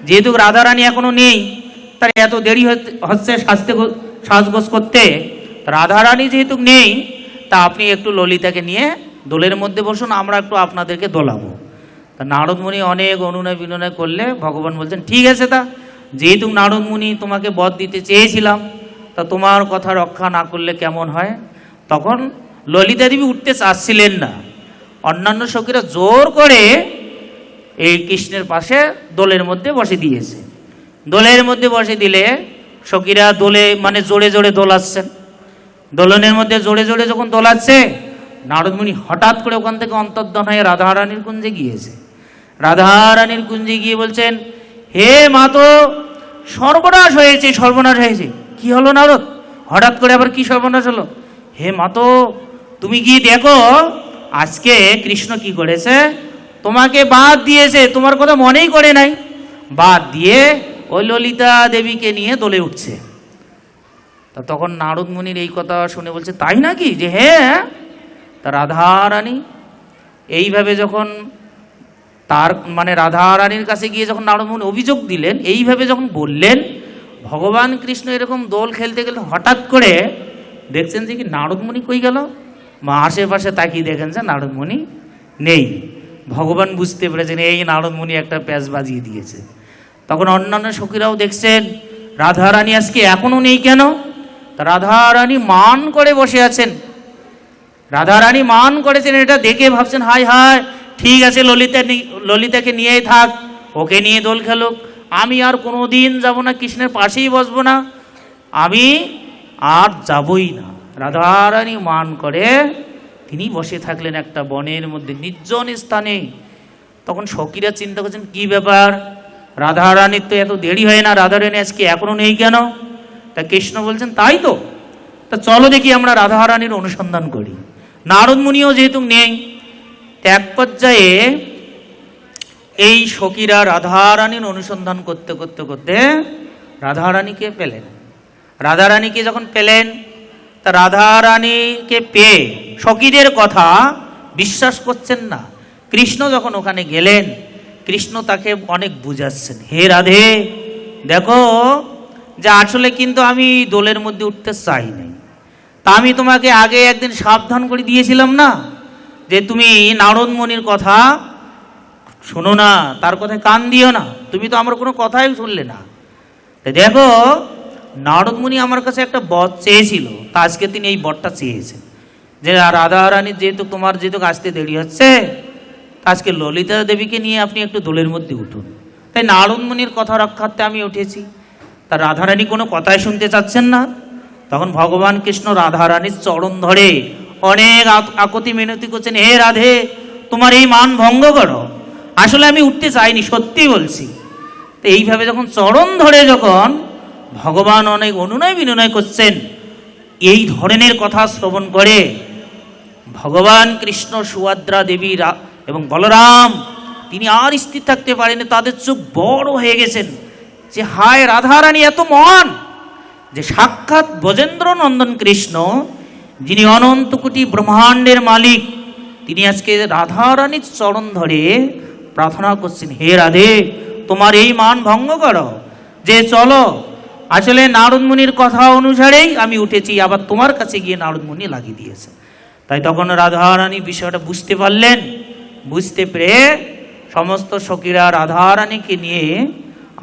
যেহেতু রাধারানী এখনো নেই, তার এত দেরি হচ্ছে সাজগোজ করতে, রাধারানী যেহেতু নেই, তা আপনি একটু ললিতাকে নিয়ে দোলের মধ্যে বসুন, আমরা একটু আপনাদেরকে দোলাবো। তা নারদমুনি অনেক অনুনয় বিনয় করলে ভগবান বলছেন, ঠিক আছে, তা যেহেতু নারদমুনি তোমাকে বর দিতে চেয়েছিলাম, তা তোমার কথা রক্ষা না করলে কেমন হয়? তখন ললিতা দেবী উঠতে চাচ্ছিলেন না, অন্যান্য সখীরা জোর করে এই কৃষ্ণের পাশে দোলের মধ্যে বসে দিয়েছে। দোলের মধ্যে বসে দিলে সখীরা দোলে মানে জোরে জোরে দোলাচ্ছেন। দোলনের মধ্যে জোরে জোরে যখন দোলাচ্ছে, নারদমুনি হঠাৎ করে ওখান থেকে অন্তর্ধান হয়ে রাধারানীর কুঞ্জে গিয়েছে। রাধারানীর কুঞ্জে গিয়ে বলছেন, হে মাতো, সর্বনাশ হয়েছে, সর্বনাশ হয়েছে। কি হলো নারদ? হঠাৎ করে আবার কি সর্বনাশ হলো? হে মাতো, তুমি গিয়ে দেখো আজকে কৃষ্ণ কি করেছে, তোমাকে বাদ দিয়েছে, তোমার কথা মনেই করে নাই, বাদ দিয়ে ওই ললিতা দেবীকে নিয়ে দোলে উঠছে। তা তখন নারদ মুনির এই কথা শুনে বলছে, তাই নাকি? যে হ্যাঁ, তা রাধারানী এইভাবে যখন তার মানে রাধারানীর কাছে গিয়ে যখন নারদ মুনি অভিযোগ দিলেন, এইভাবে যখন বললেন, ভগবান কৃষ্ণ এরকম দোল খেলতে গেলে হঠাৎ করে দেখছেন যে কি নারদ মুনি কই গেল। মা আশেপাশে তাকিয়ে দেখেন যে নারদ মুনি নেই। ভগবান বুঝতে পেরেছেন এই নারদ মুনি একটা প্যাঁচ বাজিয়ে দিয়েছে। তখন অন্যান্য সখীরাও দেখছেন রাধারানী আজকে এখনো নেই কেন? তা রাধারানী মান করে বসে আছেন। রাধারানী মান করেছেন, এটা দেখে ভাবছেন হায় হায়, ঠিক আছে ললিতাকে নিয়েই থাক, ওকে নিয়ে দোল খেলুক, আমি আর কোনো দিন যাবো না, কৃষ্ণের পাশেই বসবো না, আমি আর যাবই না। রাধারানী মান করে তিনি বসে থাকলেন একটা বনের মধ্যে নির্জন স্থানে। তখন সখীরা চিন্তা করছেন কি ব্যাপার, রাধারানীর তো এত দেরি হয় না, রাধারানী আজকে এখনো নেই কেন? তা কৃষ্ণ বলছেন তাই তো, তা চলো দেখি আমরা রাধারানীর অনুসন্ধান করি। নারদ মুনিও যেহেতু নেই, এক পর্যায়ে এই সখীরা রাধারানীর অনুসন্ধান করতে করতে করতে রাধারানীকে পেলেন। রাধারানীকে যখন পেলেন, তা রাধারানীকে পেয়ে সখীদের কথা বিশ্বাস করছেন না। কৃষ্ণ যখন ওখানে গেলেন, কৃষ্ণ তাকে অনেক বুঝাচ্ছেন, হে রাধে দেখো, যে আসলে কিন্তু আমি দোলের মধ্যে উঠতে চাই নাই, তা আমি তোমাকে আগে একদিন সাবধান করে দিয়েছিলাম না, যে তুমি নারদ মুনির কথা শোনো না, তার কথায় কান দিও না, তুমি তো আমার কোনো কথাই শুনলে না। দেখো নারদ মুনি আমার কাছে একটা বর চেয়েছিল, তা আজকে তিনি এই বরটা চেয়েছেন যে রাধারানীর যেহেতু তোমার যেহেতু আসতে দেরি হচ্ছে, আজকে ললিতা দেবীকে নিয়ে আপনি একটু দোলের মধ্যে উঠুন। তাই নারদ মুনির কথা রক্ষার্থে আমি উঠেছি। তা রাধারানী কোনো কথাই শুনতে চাচ্ছেন না। তখন ভগবান কৃষ্ণ রাধারানীর চরণ ধরে অনেক আকতি মিনতি করছেন, হে রাধে তোমার এই মান ভঙ্গ করো, আসলে আমি উঠতে চাইনি, সত্যি বলছি। তো এইভাবে যখন চরণ ধরে যখন ভগবান অনেক অনুনয় বিনয় করছেন, এই ধরনের কথা শ্রবণ করে ভগবান কৃষ্ণ, সুভদ্রা দেবী এবং বলরাম তিনি আর স্থির থাকতে পারেনি, তাদের চোখ বড় হয়ে গেছেন যে হায় রাধারানী এত মহান, যে সাক্ষাৎ ব্রজেন্দ্র নন্দন কৃষ্ণ যিনি অনন্ত কোটি ব্রহ্মাণ্ডের মালিক, তিনি আজকে রাধারানীর চরণ ধরে প্রার্থনা করছেন, হে রাধে তোমার এই মান ভঙ্গ করো, যে চলো আসলে নারদ মুনির কথা অনুসারেই আমি উঠেছি, আবার তোমার কাছে গিয়ে নারদ মুনি লাগিয়ে দিয়েছে। তাই তখন রাধারানী বিষয়টা বুঝতে পারলেন, বুঝতে পেরে সমস্ত সখীরা রাধারানীকে নিয়ে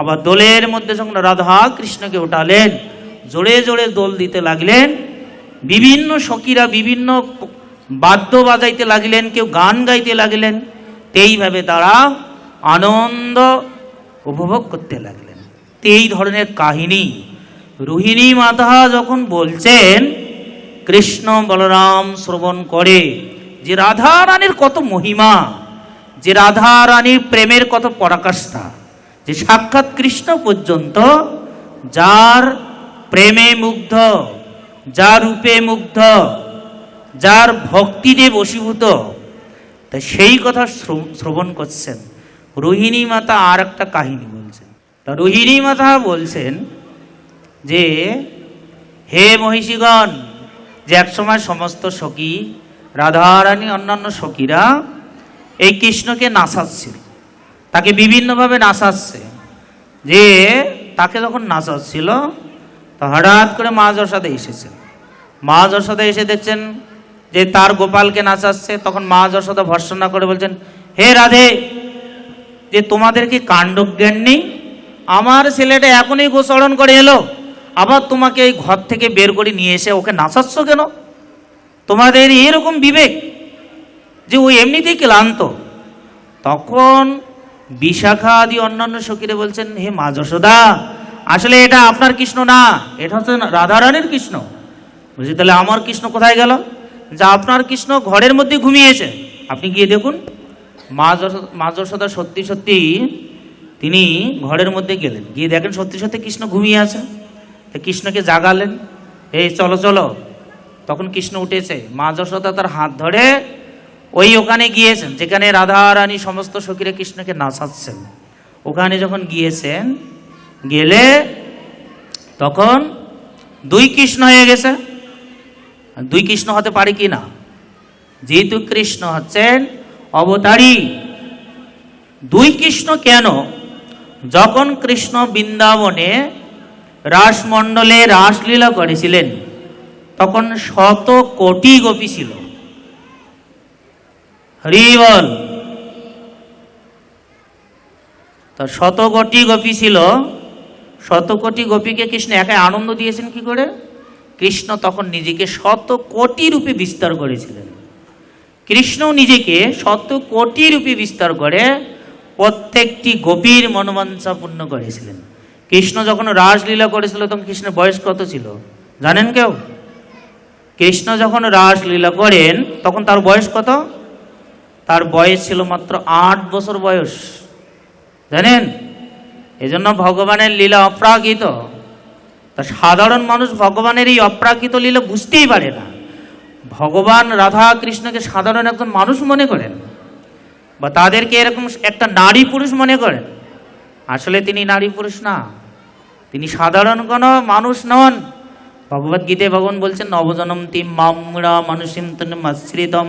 আবার দোলের মধ্যে যখন রাধা কৃষ্ণকে উঠালেন, জোরে জোরে দোল দিতে লাগলেন। বিভিন্ন সখীরা বিভিন্ন বাদ্য বাজাইতে লাগলেন, কেউ গান গাইতে লাগলেন। এইভাবে তারা আনন্দ উপভোগ করতে লাগলেন। এই ধরনের কাহিনী রোহিণী মাতা যখন বলছেন, কৃষ্ণ বলরাম শ্রবণ করে যে রাধারানীর কত মহিমা, যে রাধারানীর প্রেমের কত পরাকাষ্ঠা, যে সাক্ষাৎ কৃষ্ণ পর্যন্ত যার প্রেমে মুগ্ধ, যার রূপে মুগ্ধ, যার ভক্তিতে বশীভূত, তা সেই কথা শ্রবণ করছেন। রোহিণী মাতা আর একটা কাহিনী বলছেন। তা রোহিণী মাতা বলছেন যে হে মহিষীগণ, যে একসময় সমস্ত সখী রাধারানী অন্যান্য সখীরা এই কৃষ্ণকে নাচাচ্ছিল, তাকে বিভিন্নভাবে নাচাচ্ছে। যে তাকে যখন নাচাচ্ছিল, তো হঠাৎ করে মা যশোদা এসেছেন। মা যশোদা এসে দেখছেন যে তার গোপালকে নাচাচ্ছে। তখন মা যশোদা ভর্ৎসনা করে বলছেন, হে রাধে, যে তোমাদের কি কাণ্ডজ্ঞান নেই? আমার ছেলেটা এখনই গোচরণ করে এলো, আবার তোমাকে এই ঘর থেকে বের করে নিয়ে এসে ওকে নাচাচ্ছ কেন? তোমাদের এরকম বিবেক যে ও এমনিতেই ক্লান্ত। তখন বিশাখা আদি অন্যান্য সখীরা বলছেন, হে মা যশোদা, আসলে এটা আপনার কৃষ্ণ না, এটা হচ্ছে রাধারানীর কৃষ্ণ। বুঝলি, তাহলে আমার কৃষ্ণ কোথায় গেল? যা আপনার কৃষ্ণ ঘরের মধ্যে ঘুমিয়েছে, আপনি গিয়ে দেখুন। মা যশোদা সত্যি সত্যি তিনি ঘরের মধ্যে গেলেন, গিয়ে দেখেন সত্যি সত্যি কৃষ্ণ ঘুমিয়ে আছে। কৃষ্ণকে জাগালেন, এই চলো চলো। তখন কৃষ্ণ উঠেছে, মা যশোদা তার হাত ধরে ওই ওখানে গিয়েছেন যেখানে রাধা রানী সমস্ত সখীরা কৃষ্ণকে নাচাচ্ছেন। ওখানে যখন গিয়েছেন, গেলে তখন দুই কৃষ্ণ হয়ে গেছে। দুই কৃষ্ণ হতে পারে কি না? যেহেতু কৃষ্ণ হচ্ছেন অবতারী, দুই কৃষ্ণ কেন? যখন কৃষ্ণ বৃন্দাবনে রাসমণ্ডলে রাসলীলা করেছিলেন তখন 100 কোটি গোপী ছিল। হরি বল। তো 100 কোটি গোপী ছিল। 100 কোটি গোপীকে কৃষ্ণ একাই আনন্দ দিয়েছেন কি করে? কৃষ্ণ তখন নিজেকে 100 কোটি রূপে বিস্তার করেছিলেন। কৃষ্ণ নিজেকে 100 কোটি রূপে বিস্তার করে প্রত্যেকটি গোপীর মনোবাঞ্ছা পূর্ণ করেছিলেন। কৃষ্ণ যখন রাসলীলা করেছিল তখন কৃষ্ণের বয়স কত ছিল জানেন কেউ? কৃষ্ণ যখন রাসলীলা করেন তখন তার বয়স কত? তার বয়স ছিল মাত্র 8 বছর বয়স, জানেন? এজন্য ভগবানের লীলা অপ্রাকৃত। তা সাধারণ মানুষ ভগবানের এই অপ্রাকৃত লীলা বুঝতেই পারে না। ভগবান রাধা কৃষ্ণকে সাধারণ একজন মানুষ মনে করেন, বা তাদেরকে এরকম একটা নারী পুরুষ মনে করেন। আসলে তিনি নারী পুরুষ না, তিনি সাধারণ কোনো মানুষ নন। ভগবদ গীতায় ভগবান বলছেন, নবজনম তিম মামরা মানুষিম তন্মাশ্রিতম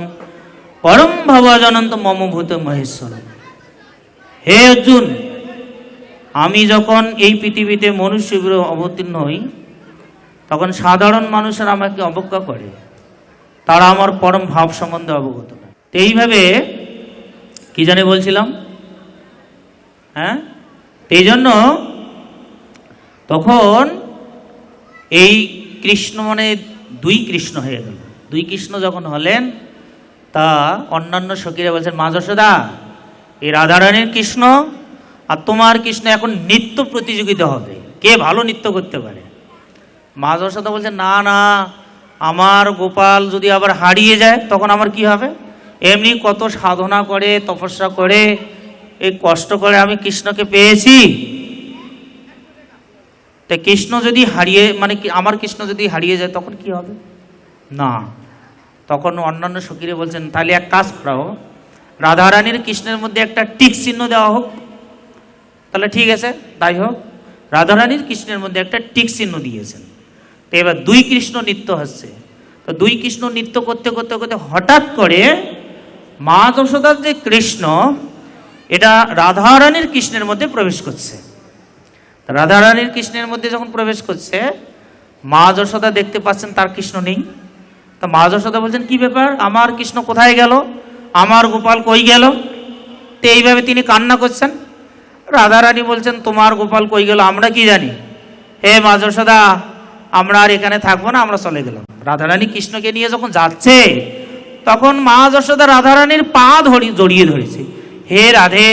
পরম ভবজনন্ত মম ভূত মহেশ্বর। হে অর্জুন, আমি যখন এই পৃথিবীতে মনুষ্য অবতীর্ণ হই তখন সাধারণ মানুষেরা আমাকে অবজ্ঞা করে, তারা আমার পরম ভাব সম্বন্ধে অবগত না। তো এইভাবে কি জানে বলছিলাম, হ্যাঁ? এই জন্য তখন এই কৃষ্ণ মানে দুই কৃষ্ণ হয়ে গেল। দুই কৃষ্ণ যখন হলেন তা অন্যান্য সখীরা বলছেন, মা যশোদা, এই রাধারানীর কৃষ্ণ আর তোমার কৃষ্ণ এখন নৃত্য প্রতিযোগিতা হবে, কে ভালো নৃত্য করতে পারে। মা যশোদা বলছেন, না না, আমার গোপাল যদি আবার হারিয়ে যায় তখন আমার কি হবে? এমনি কত সাধনা করে তপস্যা করে এই কষ্ট করে আমি কৃষ্ণকে পেয়েছি, তা কৃষ্ণ যদি হারিয়ে মানে আমার কৃষ্ণ যদি হারিয়ে যায় তখন কি হবে? না। তখন অন্যান্য সখীরা বলছেন, তাহলে এক কাজ করাও, রাধারানীর কৃষ্ণের মধ্যে একটা টিক চিহ্ন দেওয়া হোক। তাহলে ঠিক আছে, তাই হোক। রাধারানীর কৃষ্ণের মধ্যে একটা টিক চিহ্ন দিয়েছেন। তো এবার দুই কৃষ্ণ নৃত্য হচ্ছে। তো দুই কৃষ্ণ নৃত্য করতে করতে করতে হঠাৎ করে মা যশোদার যে কৃষ্ণ, এটা রাধারানীর কৃষ্ণের মধ্যে প্রবেশ করছে। রাধারানীর কৃষ্ণের মধ্যে যখন প্রবেশ করছে, মা যশোদা দেখতে পাচ্ছেন তার কৃষ্ণ নেই। তা মা যশোদা বলছেন, কি ব্যাপার, আমার কৃষ্ণ কোথায় গেল, আমার গোপাল কই গেল? তো এইভাবে তিনি কান্না করছেন। রাধারানী বলছেন, তোমার গোপাল কই গেল আমরা কি জানি, হে মা যশোদা, আমরা আর এখানে থাকবো না, আমরা চলে গেলাম। রাধারানী কৃষ্ণকে নিয়ে যখন যাচ্ছে তখন মা যশোদা রাধারানীর পা জড়িয়ে ধরেছে। হে রাধে,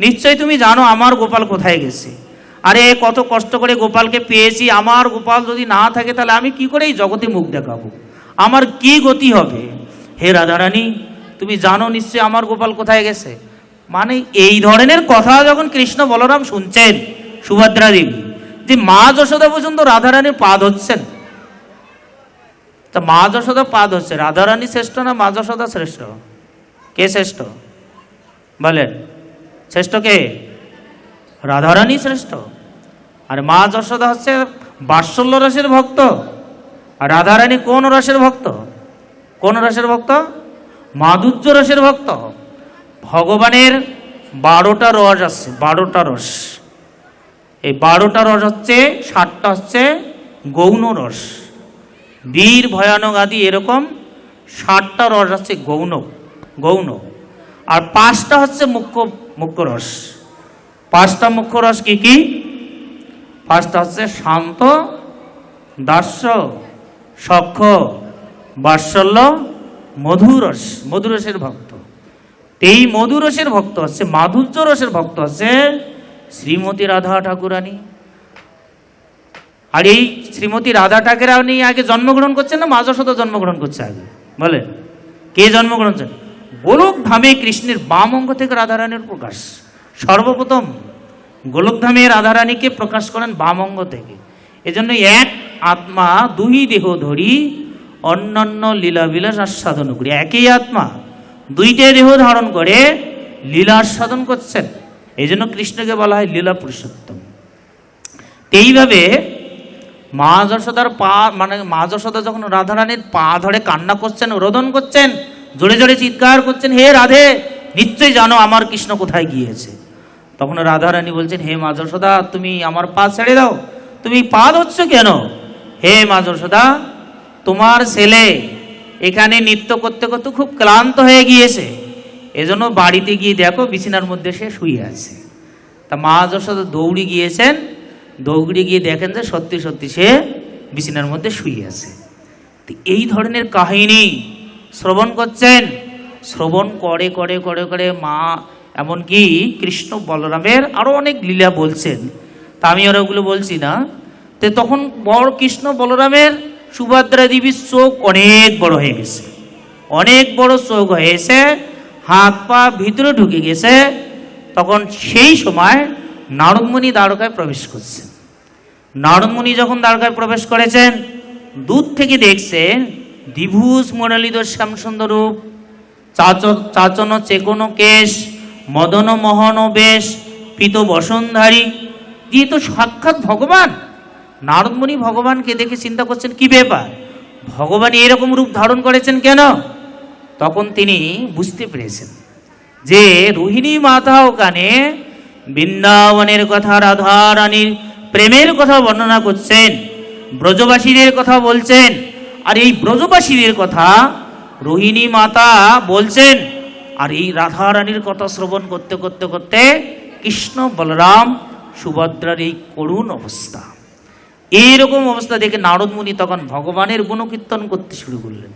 নিশ্চয়ই তুমি জানো আমার গোপাল কোথায় গেছে। আরে কত কষ্ট করে গোপালকে পেয়েছি, আমার গোপাল যদি না থাকে তাহলে আমি কি করে এই জগতে মুখ দেখাবো, আমার কি গতি হবে। হে রাধারানী, তুমি জানো নিশ্চয়ই আমার গোপাল কোথায় গেছে। মানে এই ধরনের কথা যখন কৃষ্ণ বলরাম শুনছেন, সুভদ্রা দেবী, যে মা যশোদা পর্যন্ত রাধারানীর পা ধরছেন। তা মা যশোদা পা ধরছে, রাধারানী শ্রেষ্ঠ না মা যশোদা শ্রেষ্ঠ? কে শ্রেষ্ঠ বলেন? শ্রেষ্ঠ কে? রাধারানী শ্রেষ্ঠ। আর মা যশোদা হচ্ছে বাৎসল্য রসের ভক্ত, আর রাধারানী কোন রসের ভক্ত? কোন রসের ভক্ত? মাধুর্য রসের ভক্ত। ভগবানের 12টা রস আছে, 12টা রস। এই 12টা রস হচ্ছে, 7টা হচ্ছে গৌণ রস, বীর ভয়ানক আদি এরকম 7টা রস আছে গৌণ গৌণ, আর 5টা হচ্ছে মুখ্য রস। 5টা মুখ্য রস কি কি? 5টা হচ্ছে শান্ত, দাস্য, সখ্য, বাৎসল্য, মধুরস। মধুরসের ভক্ত। এই মধুরসের ভক্ত হচ্ছে, মাধুর্য রসের ভক্ত হচ্ছে শ্রীমতী রাধা ঠাকুরানী। আর এই শ্রীমতী রাধা ঠাকুরানী আগে জন্মগ্রহণ করছেন না মা যশোদা জন্মগ্রহণ করছে আগে? বলে কে জন্মগ্রহণ করছেন? গোলকধামে কৃষ্ণের বাম অঙ্গ থেকে রাধারানীর প্রকাশ। সর্বপ্রথম গোলকধামে রাধারানীকে প্রকাশ করেন বাম অঙ্গ থেকে। এজন্য এক আত্মা দুই দেহ ধরি অন্যান্য লীলাবিলাস আস্বাদন করি। একই আত্মা দুইটা দেহ ধারণ করে লীলা আস্বাদন করছেন, এই জন্য কৃষ্ণকে বলা হয় লীলা পুরুষোত্তম। এইভাবে মা যশোদার পা, মানে মা যশোদা যখন রাধারানীর পা ধরে কান্না করছেন, রোদন করছেন, জোরে জোরে চিৎকার করছেন, হে রাধে নিশ্চয়ই জানো আমার কৃষ্ণ কোথায় গিয়েছে। তখন রাধারানী বলছেন, হে মা যশোদা তুমি আমার পা ছেড়ে দাও, তুমি পা ধরছ কেন? হে মা যশোদা তোমার ছেলে এখানে নৃত্য করতে করতে খুব ক্লান্ত হয়ে গিয়েছে, এজন্য বাড়িতে গিয়ে দেখো বিছানার মধ্যে সে শুয়ে আছে। তা মা যশোদা দৌড়ে গিয়েছেন, দৌড়ে গিয়ে দেখেন যে সত্যি সত্যি সে বিছানার মধ্যে শুয়ে আছে। তো এই ধরনের কাহিনী শ্রবণ করছেন, শ্রবণ করে করে করে করে মা এমনকি কৃষ্ণ বলরামের আরও অনেক লীলা বলছেন, তা আমি আর ওগুলো বলছি না। তো তখন বড় কৃষ্ণ বলরামের সুভদ্রা দেবীর চোখ অনেক বড় হয়ে গেছে, অনেক বড় চোখ হয়েছে, হাত পা ভিতরে ঢুকে গেছে। তখন সেই সময় নারদমুনি দ্বারকায় প্রবেশ করছেন। নারদমুনি যখন দ্বারকায় প্রবেশ করেছেন, দূর থেকে দেখছেন দ্বিভুজ মুরলীধর শ্যামসুন্দর রূপ, চাচন চেকন কেশ, মদন মোহন বেশ, পীত বসনধারী, দিয়ে তো সাক্ষাৎ ভগবান। নারদমুনি ভগবানকে দেখে চিন্তা করছেন কি ব্যাপার, ভগবান এরকম রূপ ধারণ করেছেন কেন? তখন তিনি বুঝতে পেরেছেন যে রোহিণী মাতা ওখানে বৃন্দাবনের কথা, রাধা রানীর প্রেমের কথা বর্ণনা করছেন, ব্রজবাসীদের কথা বলছেন। আর এই ব্রজবাসীদের কথা রোহিণী মাতা বলছেন, আর এই রাধা রানীর কথা শ্রবণ করতে করতে করতে কৃষ্ণ বলরাম সুভদ্রার এই করুণ অবস্থা, এইরকম অবস্থা দেখে নারদমুনি তখন ভগবানের গুণকীর্তন করতে শুরু করলেন।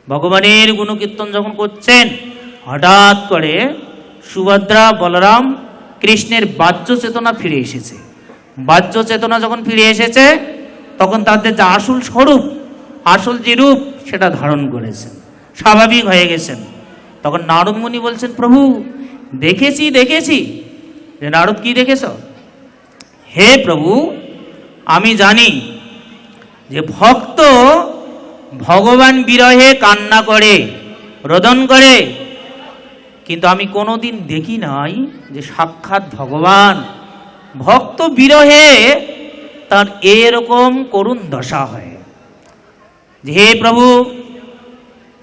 ভগবানের গুণকীর্তন যখন করছেন, হঠাৎ করে সুভদ্রা বলরাম কৃষ্ণের বাহ্য চেতনা ফিরে এসেছে। বাহ্য চেতনা যখন ফিরে এসেছে, তখন তাদের যে আসল স্বরূপ, আসল যে রূপ সেটা ধারণ করেছেন, স্বাভাবিক হয়ে গেছেন। তখন নারদমুনি বলছেন, প্রভু দেখেছি দেখেছি। যে নারদ কি দেখেছ? হে প্রভু আমি জানি যে ভক্ত ভগবান বিরহে কান্না করে, রোদন করে, কিন্তু আমি কোনোদিন দেখি নাই যে সাক্ষাৎ ভগবান ভক্ত বিরহে তার এরকম করুণ দশা হয়। যে হে প্রভু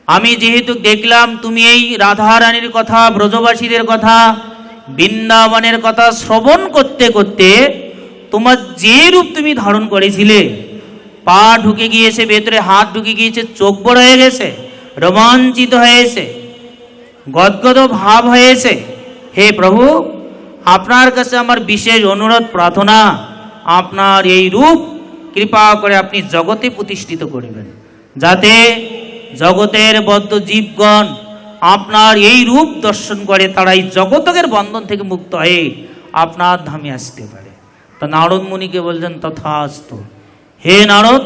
আমি যেহেতু দেখলাম তুমি এই রাধা রানীর কথা, ব্রজবাসীদের কথা, বৃন্দাবনের কথা শ্রবণ করতে করতে তোমার যে রূপ তুমি ধারণ করেছিলে, পা ঢুকে গিয়েছে ভেতরে, হাত ঢুকে গিয়েছে, চোখ বড় হয়ে গেছে, রোমাঞ্চিত হয়েছে, গদগদ ভাব হয়েছে। হে প্রভু আপনার কাছে আমার বিশেষ অনুরোধ প্রার্থনা, আপনার এই রূপ কৃপা করে আপনি জগতে প্রতিষ্ঠিত করবেন, যাতে জগতের বদ্ধ জীবগণ আপনার এই রূপ দর্শন করে তারা এই জগতের বন্ধন থেকে মুক্ত হয়ে আপনার ধামে আসতে পারে। তা নারদ মুনিকে বলছেন তথাস্তু। হে নারদ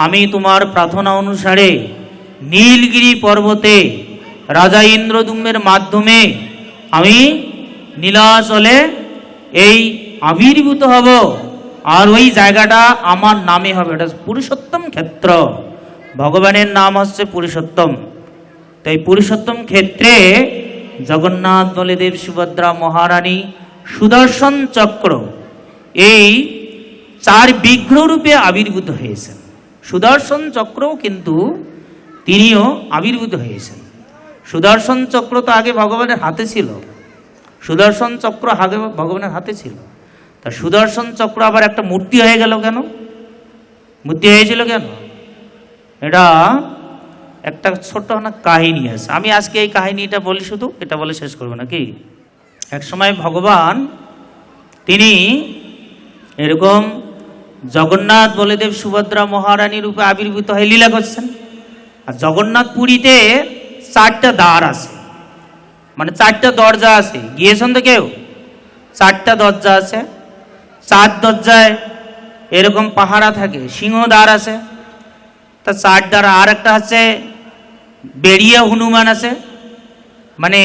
আমি তোমার প্রার্থনা অনুসারে নীলগিরি পর্বতে রাজা ইন্দ্রদুম্নের মাধ্যমে আমি নীলাচলে এই আবির্ভূত হব, আর ওই জায়গাটা আমার নামে হবে, এটা পুরুষোত্তম ক্ষেত্র। ভগবানের নাম হচ্ছে পুরুষোত্তম। তো এই পুরুষোত্তম ক্ষেত্রে জগন্নাথ বলদেব সুভদ্রা মহারানী সুদর্শন চক্র এই 4 বিগ্রহ রূপে আবির্ভূত হয়েছেন। সুদর্শন চক্রও কিন্তু তিনিও আবির্ভূত হয়েছেন। সুদর্শন চক্র তো আগে ভগবানের হাতে ছিল, সুদর্শন চক্র আগে ভগবানের হাতে ছিল। তা সুদর্শন চক্র আবার একটা মূর্তি হয়ে গেল কেন? মূর্তি হয়েছিল কেন? এটা একটা ছোট্ট না কাহিনী আছে, আমি আজকে এই কাহিনীটা বলি, শুধু এটা বলে শেষ করবো নাকি। এক সময় ভগবান তিনি এরকম জগন্নাথ বলদেব সুভদ্রা মহারানী রূপে আবির্ভূত হয়ে লীলা করছেন। আর জগন্নাথ পুরীতে 4টা দ্বার আছে, মানে 4টা দরজা আছে। গিয়েছেন তো কেউ? 4টা দরজা আছে, 4 দরজায় এরকম পাহারা থাকে, সিংহদ্বার আছে। তা 4 দ্বার, আর একটা আছে বেরিয়া হনুমান আছে, মানে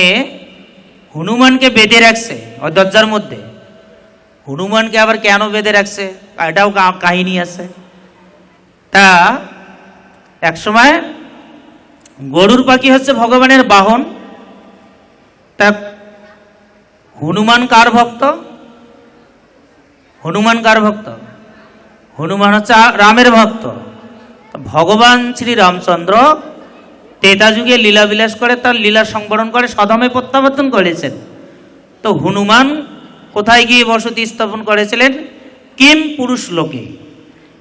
হনুমানকে বেঁধে রাখছে ওই দরজার মধ্যে। হনুমানকে আবার কেন বেঁধে রাখছে এটাও কাহিনী আছে। তা একসময় গরুর পাখি হচ্ছে ভগবানের বাহন। তা হনুমান কার ভক্ত? হনুমান কার ভক্ত? হনুমান হচ্ছে রামের ভক্ত। ভগবান শ্রী রামচন্দ্র ত্রেতা যুগে লীলাবিলাস করে, তার লীলা সংবরণ করে স্বধামে প্রত্যাবর্তন করেছেন। তো হনুমান কোথায় গিয়ে বসতি স্থাপন করেছিলেন? কিম পুরুষ লোকে।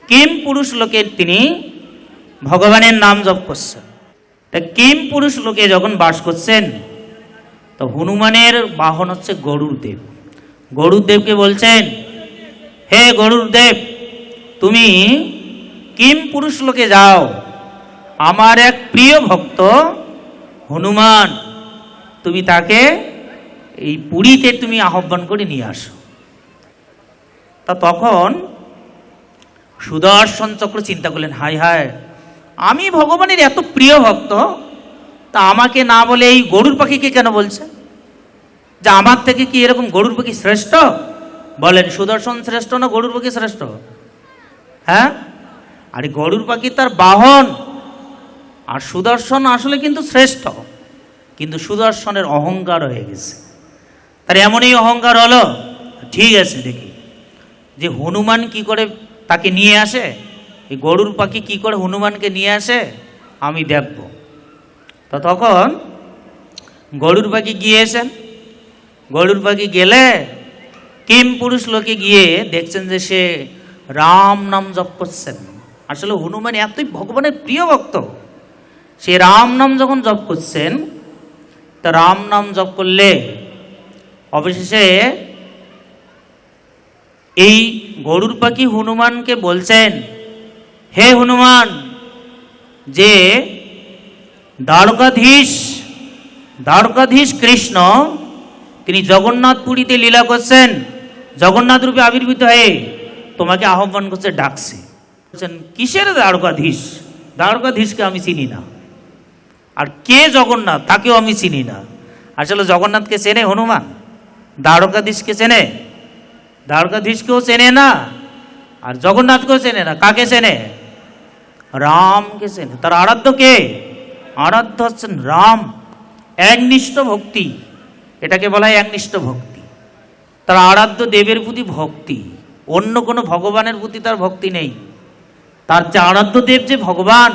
কিম পুরুষ লোকে তিনি ভগবানের নাম জপ করছেন। তা কিম পুরুষ লোকে যখন বাস করছেন, তো হনুমানের বাহন হচ্ছে গরুর দেব। গরুর দেবকে বলছেন, হে গরুর দেব, তুমি কিম পুরুষ লোকে যাও, আমার এক প্রিয় ভক্ত হনুমান, তুমি তাকে এই পুরীতে তুমি আহ্বান করে নিয়ে আসো। তা তখন সুদর্শন চক্র চিন্তা করলেন, হায় হায়, আমি ভগবানের এত প্রিয় ভক্ত, তা আমাকে না বলে এই গরুর পাখিকে কেন বলছে? যে আমার থেকে কি এরকম গরুর পাখি শ্রেষ্ঠ? বলেন, সুদর্শন শ্রেষ্ঠ না গরুর পাখি শ্রেষ্ঠ? হ্যাঁ, আরে গরুর পাখি তার বাহন, আর সুদর্শন আসলে কিন্তু শ্রেষ্ঠ, কিন্তু সুদর্শনের অহংকার হয়ে গেছে। তার এমনই অহংকার হলো, ঠিক আছে দেখি যে হনুমান কি করে তাকে নিয়ে আসে, এই গরুর পাখি কি করে হনুমানকে নিয়ে আসে, আমি দেখব। তো তখন গরুর পাখি গিয়েছেন। গরুর পাখি গেলে কিম পুরুষ লোকে গিয়ে দেখছেন যে সে রাম নাম জপ করছেন। আসলে হনুমান এতই ভগবানের প্রিয় ভক্ত, সে রাম নাম যখন জপ করছেন, তা রাম নাম জপ করলে অবশেষে এই গরুর পাখি হনুমানকে বলছেন, হে হনুমান, যে দ্বারকাধীশ কৃষ্ণ তিনি জগন্নাথ পুরীতে লীলা করছেন, জগন্নাথ রূপে আবির্ভূত হয়ে তোমাকে আহ্বান করছে, ডাকছে। বলছেন, কিসের দ্বারকাধীশ? দ্বারকাধীশকে আমি চিনি না, আর কে জগন্নাথ তাকেও আমি চিনি না। আসলে জগন্নাথকে চেনে হনুমান? দ্বারকাধীশকে চেনে? দ্বারকাধীশকেও চেনে না, আর জগন্নাথকেও চেনে না। কাকে চেনে? রামকে চেনে। তার আরাধ্য কে? আরাধ্য হচ্ছেন রাম। একনিষ্ঠ ভক্তি, এটাকে বলা হয় একনিষ্ঠ ভক্তি। তার আরাধ্য দেবের প্রতি ভক্তি, অন্য কোনো ভগবানের প্রতি তার ভক্তি নেই। তার যে আরাধ্য দেব যে ভগবান,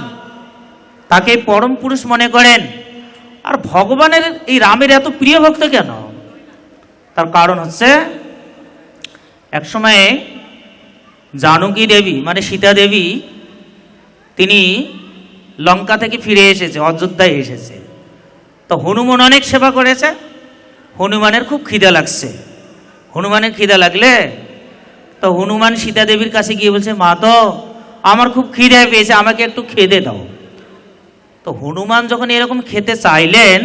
তাকে পরম পুরুষ মনে করেন। আর ভগবানের এই রামের এত প্রিয় ভক্ত কেন? তার কারণ হচ্ছে, এক সময়ে জানকী দেবী মানে সীতা দেবী, তিনি লঙ্কা থেকে ফিরে এসেছে, অযোধ্যায় এসেছে। তো হনুমান অনেক সেবা করেছে, হনুমানের খুব খিদা লাগছে। হনুমানের খিদা লাগলে তো হনুমান সীতা দেবীর কাছে গিয়ে বলছে, মা তো আমার খুব খিদে পেয়েছে, আমাকে একটু খেতে দাও। তো হনুমান যখন এরকম খেতে চাইলেন,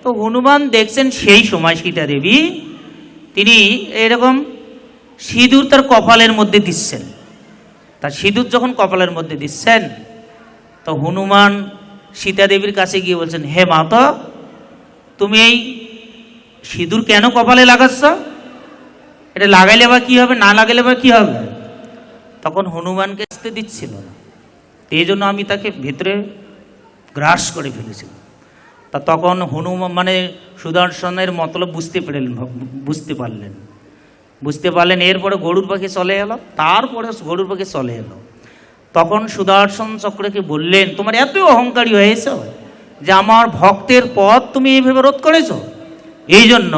তো হনুমান দেখছেন সেই সময় সীতা দেবী তিনি এরকম সিঁদুর তার কপালের মধ্যে দিচ্ছেন। তার সিঁদুর যখন কপালের মধ্যে দিচ্ছেন, তো হনুমান সীতা দেবীর কাছে গিয়ে বলছেন, হে মা তো, তুমি এই সিঁদুর কেন কপালে লাগাচ্ছ? এটা লাগাইলে বা কি হবে, না লাগাইলে বা কি হবে? তখন হনুমানকে আসতে দিচ্ছিল না, এই জন্য আমি তাকে ভেতরে গ্রাস করে ফেলেছিলাম। তা তখন হনুমান মানে সুদর্শনের মতলব বুঝতে পারলেন। এরপরে গরুর পাখি চলে এলো, তারপরে গরুর পাখি চলে এলো। তখন সুদর্শন চক্রকে বললেন, তোমার এত অহংকারী হয়েছ যে আমার ভক্তের পথ তুমি এইভাবে রোধ করেছ। এই জন্য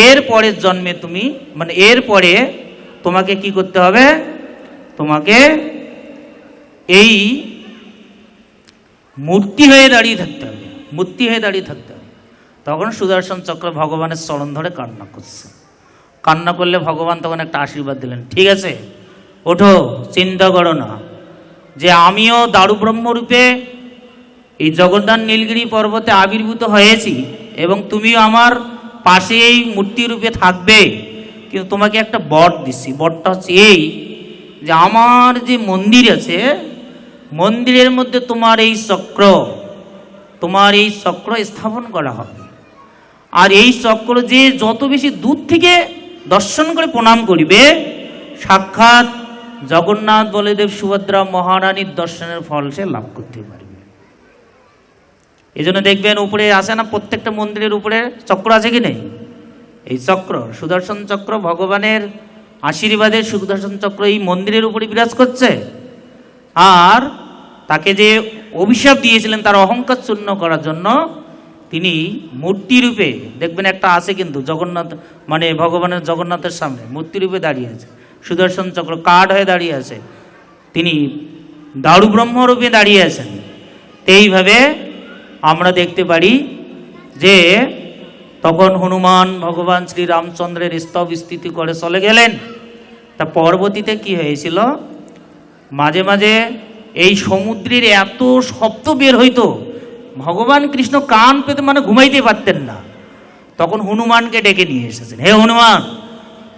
এর পরের জন্মে তুমি মানে এরপরে তোমাকে কি করতে হবে? তোমাকে এই মূর্তি হয়ে দাঁড়িয়ে থাকতে হবে, মূর্তি হয়ে দাঁড়িয়ে থাকতে হবে। তখন সুদর্শন চক্র ভগবানের চরণ ধরে কান্না করছে। কান্না করলে ভগবান তখন একটা আশীর্বাদ দিলেন, ঠিক আছে ওঠো, চিন্তা করো না, যে আমিও দারু ব্রহ্মরূপে এই জগন্নাথ নীলগিরি পর্বতে আবির্ভূত হয়েছি এবং তুমিও আমার পাশে এই মূর্তি রূপে থাকবে, কিন্তু তোমাকে একটা বর দিচ্ছি। বরটা হচ্ছে এই যে আমার যে মন্দির আছে, মন্দিরের মধ্যে তোমার এই চক্র স্থাপন করা হবে। আর এই চক্র যে যত বেশি দূর থেকে দর্শন করে প্রণাম করিবে, সাক্ষাৎ জগন্নাথ বলদেব সুভদ্রা মহারানীর দর্শনের ফল সে লাভ করতে পারবে। এই জন্য দেখবেন উপরে আসে না, প্রত্যেকটা মন্দিরের উপরে চক্র আছে কি নেই? এই চক্র, সুদর্শন চক্র, ভগবানের আশীর্বাদে সুদর্শন চক্র এই মন্দিরের উপরে বিরাজ করছে। আর তাকে যে অভিশাপ দিয়েছিলেন তার অহংকার চূর্ণ করার জন্য তিনি মূর্তি রূপে, দেখবেন একটা আছে কিন্তু জগন্নাথ, মানে ভগবানের জগন্নাথের সামনে মূর্তি রূপে দাঁড়িয়ে আছে, সুদর্শন চক্র কাঠ হয়ে দাঁড়িয়ে আছে, তিনি দারু ব্রহ্মরূপে দাঁড়িয়ে আছেন। এইভাবে আমরা দেখতে পারি যে তখন হনুমান ভগবান শ্রী রামচন্দ্রের স্তব স্থিতি করে চলে গেলেন। তা পরবর্তীতে কি হয়েছিল, মাঝে মাঝে এই সমুদ্রের এত শব্দ বের হইতো, ভগবান কৃষ্ণ কান পেতে মানে ঘুমাইতে পারতেন না। তখন হনুমানকে ডেকে নিয়ে এসেছেন, হে হনুমান,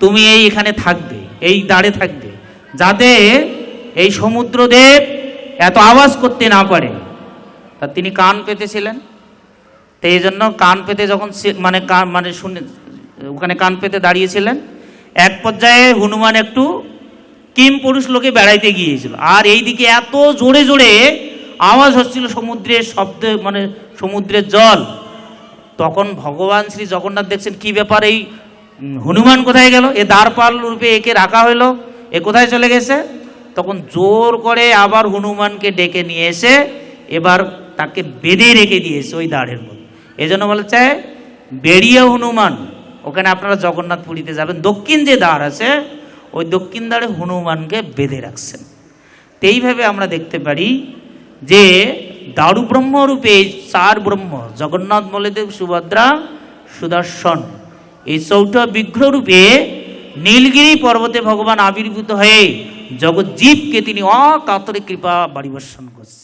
তুমি এখানে থাকবে, এই দাঁড়ে থাকবে, যাতে এই সমুদ্রদেব এত আওয়াজ করতে না পারে। তা তিনি কান পেতেছিলেন, তো এই জন্য কান পেতে যখন শুনে ওখানে কান পেতে দাঁড়িয়েছিলেন, এক পর্যায়ে হনুমান একটু কিম পুরুষ লোকে বেড়াইতে গিয়েছিল, আর এইদিকে এত জোরে জোরে আওয়াজ হচ্ছিল সমুদ্রের শব্দ, মানে সমুদ্রের জল। তখন ভগবান শ্রী জগন্নাথ দেখছেন কি ব্যাপার, এই হনুমান কোথায় গেল, এ দ্বারপাল রূপে একে রাখা হইলো, এ কোথায় চলে গেছে। তখন জোর করে আবার হনুমানকে ডেকে নিয়ে এসে এবার তাকে বেঁধে রেখে দিয়েছে ওই দাঁড়ের মধ্যে। এই জন্য বলা চায় বেরিয়ে হনুমান, ওখানে আপনারা জগন্নাথ পুরীতে যাবেন, দক্ষিণ যে দ্বার আছে ওই দক্ষিণ দ্বারে হনুমানকে বেঁধে রাখছেন। তো এইভাবে আমরা দেখতে পারি যে দারু ব্রহ্মরূপে চার ব্রহ্ম, জগন্নাথ বলদেব সুভদ্রা সুদর্শন, এই চৌঠা বিগ্রহরূপে নীলগিরি পর্বতে ভগবান আবির্ভূত হয়ে জগৎজীবকে তিনি অকাতরে কৃপা বাড়িবর্ষণ করছেন।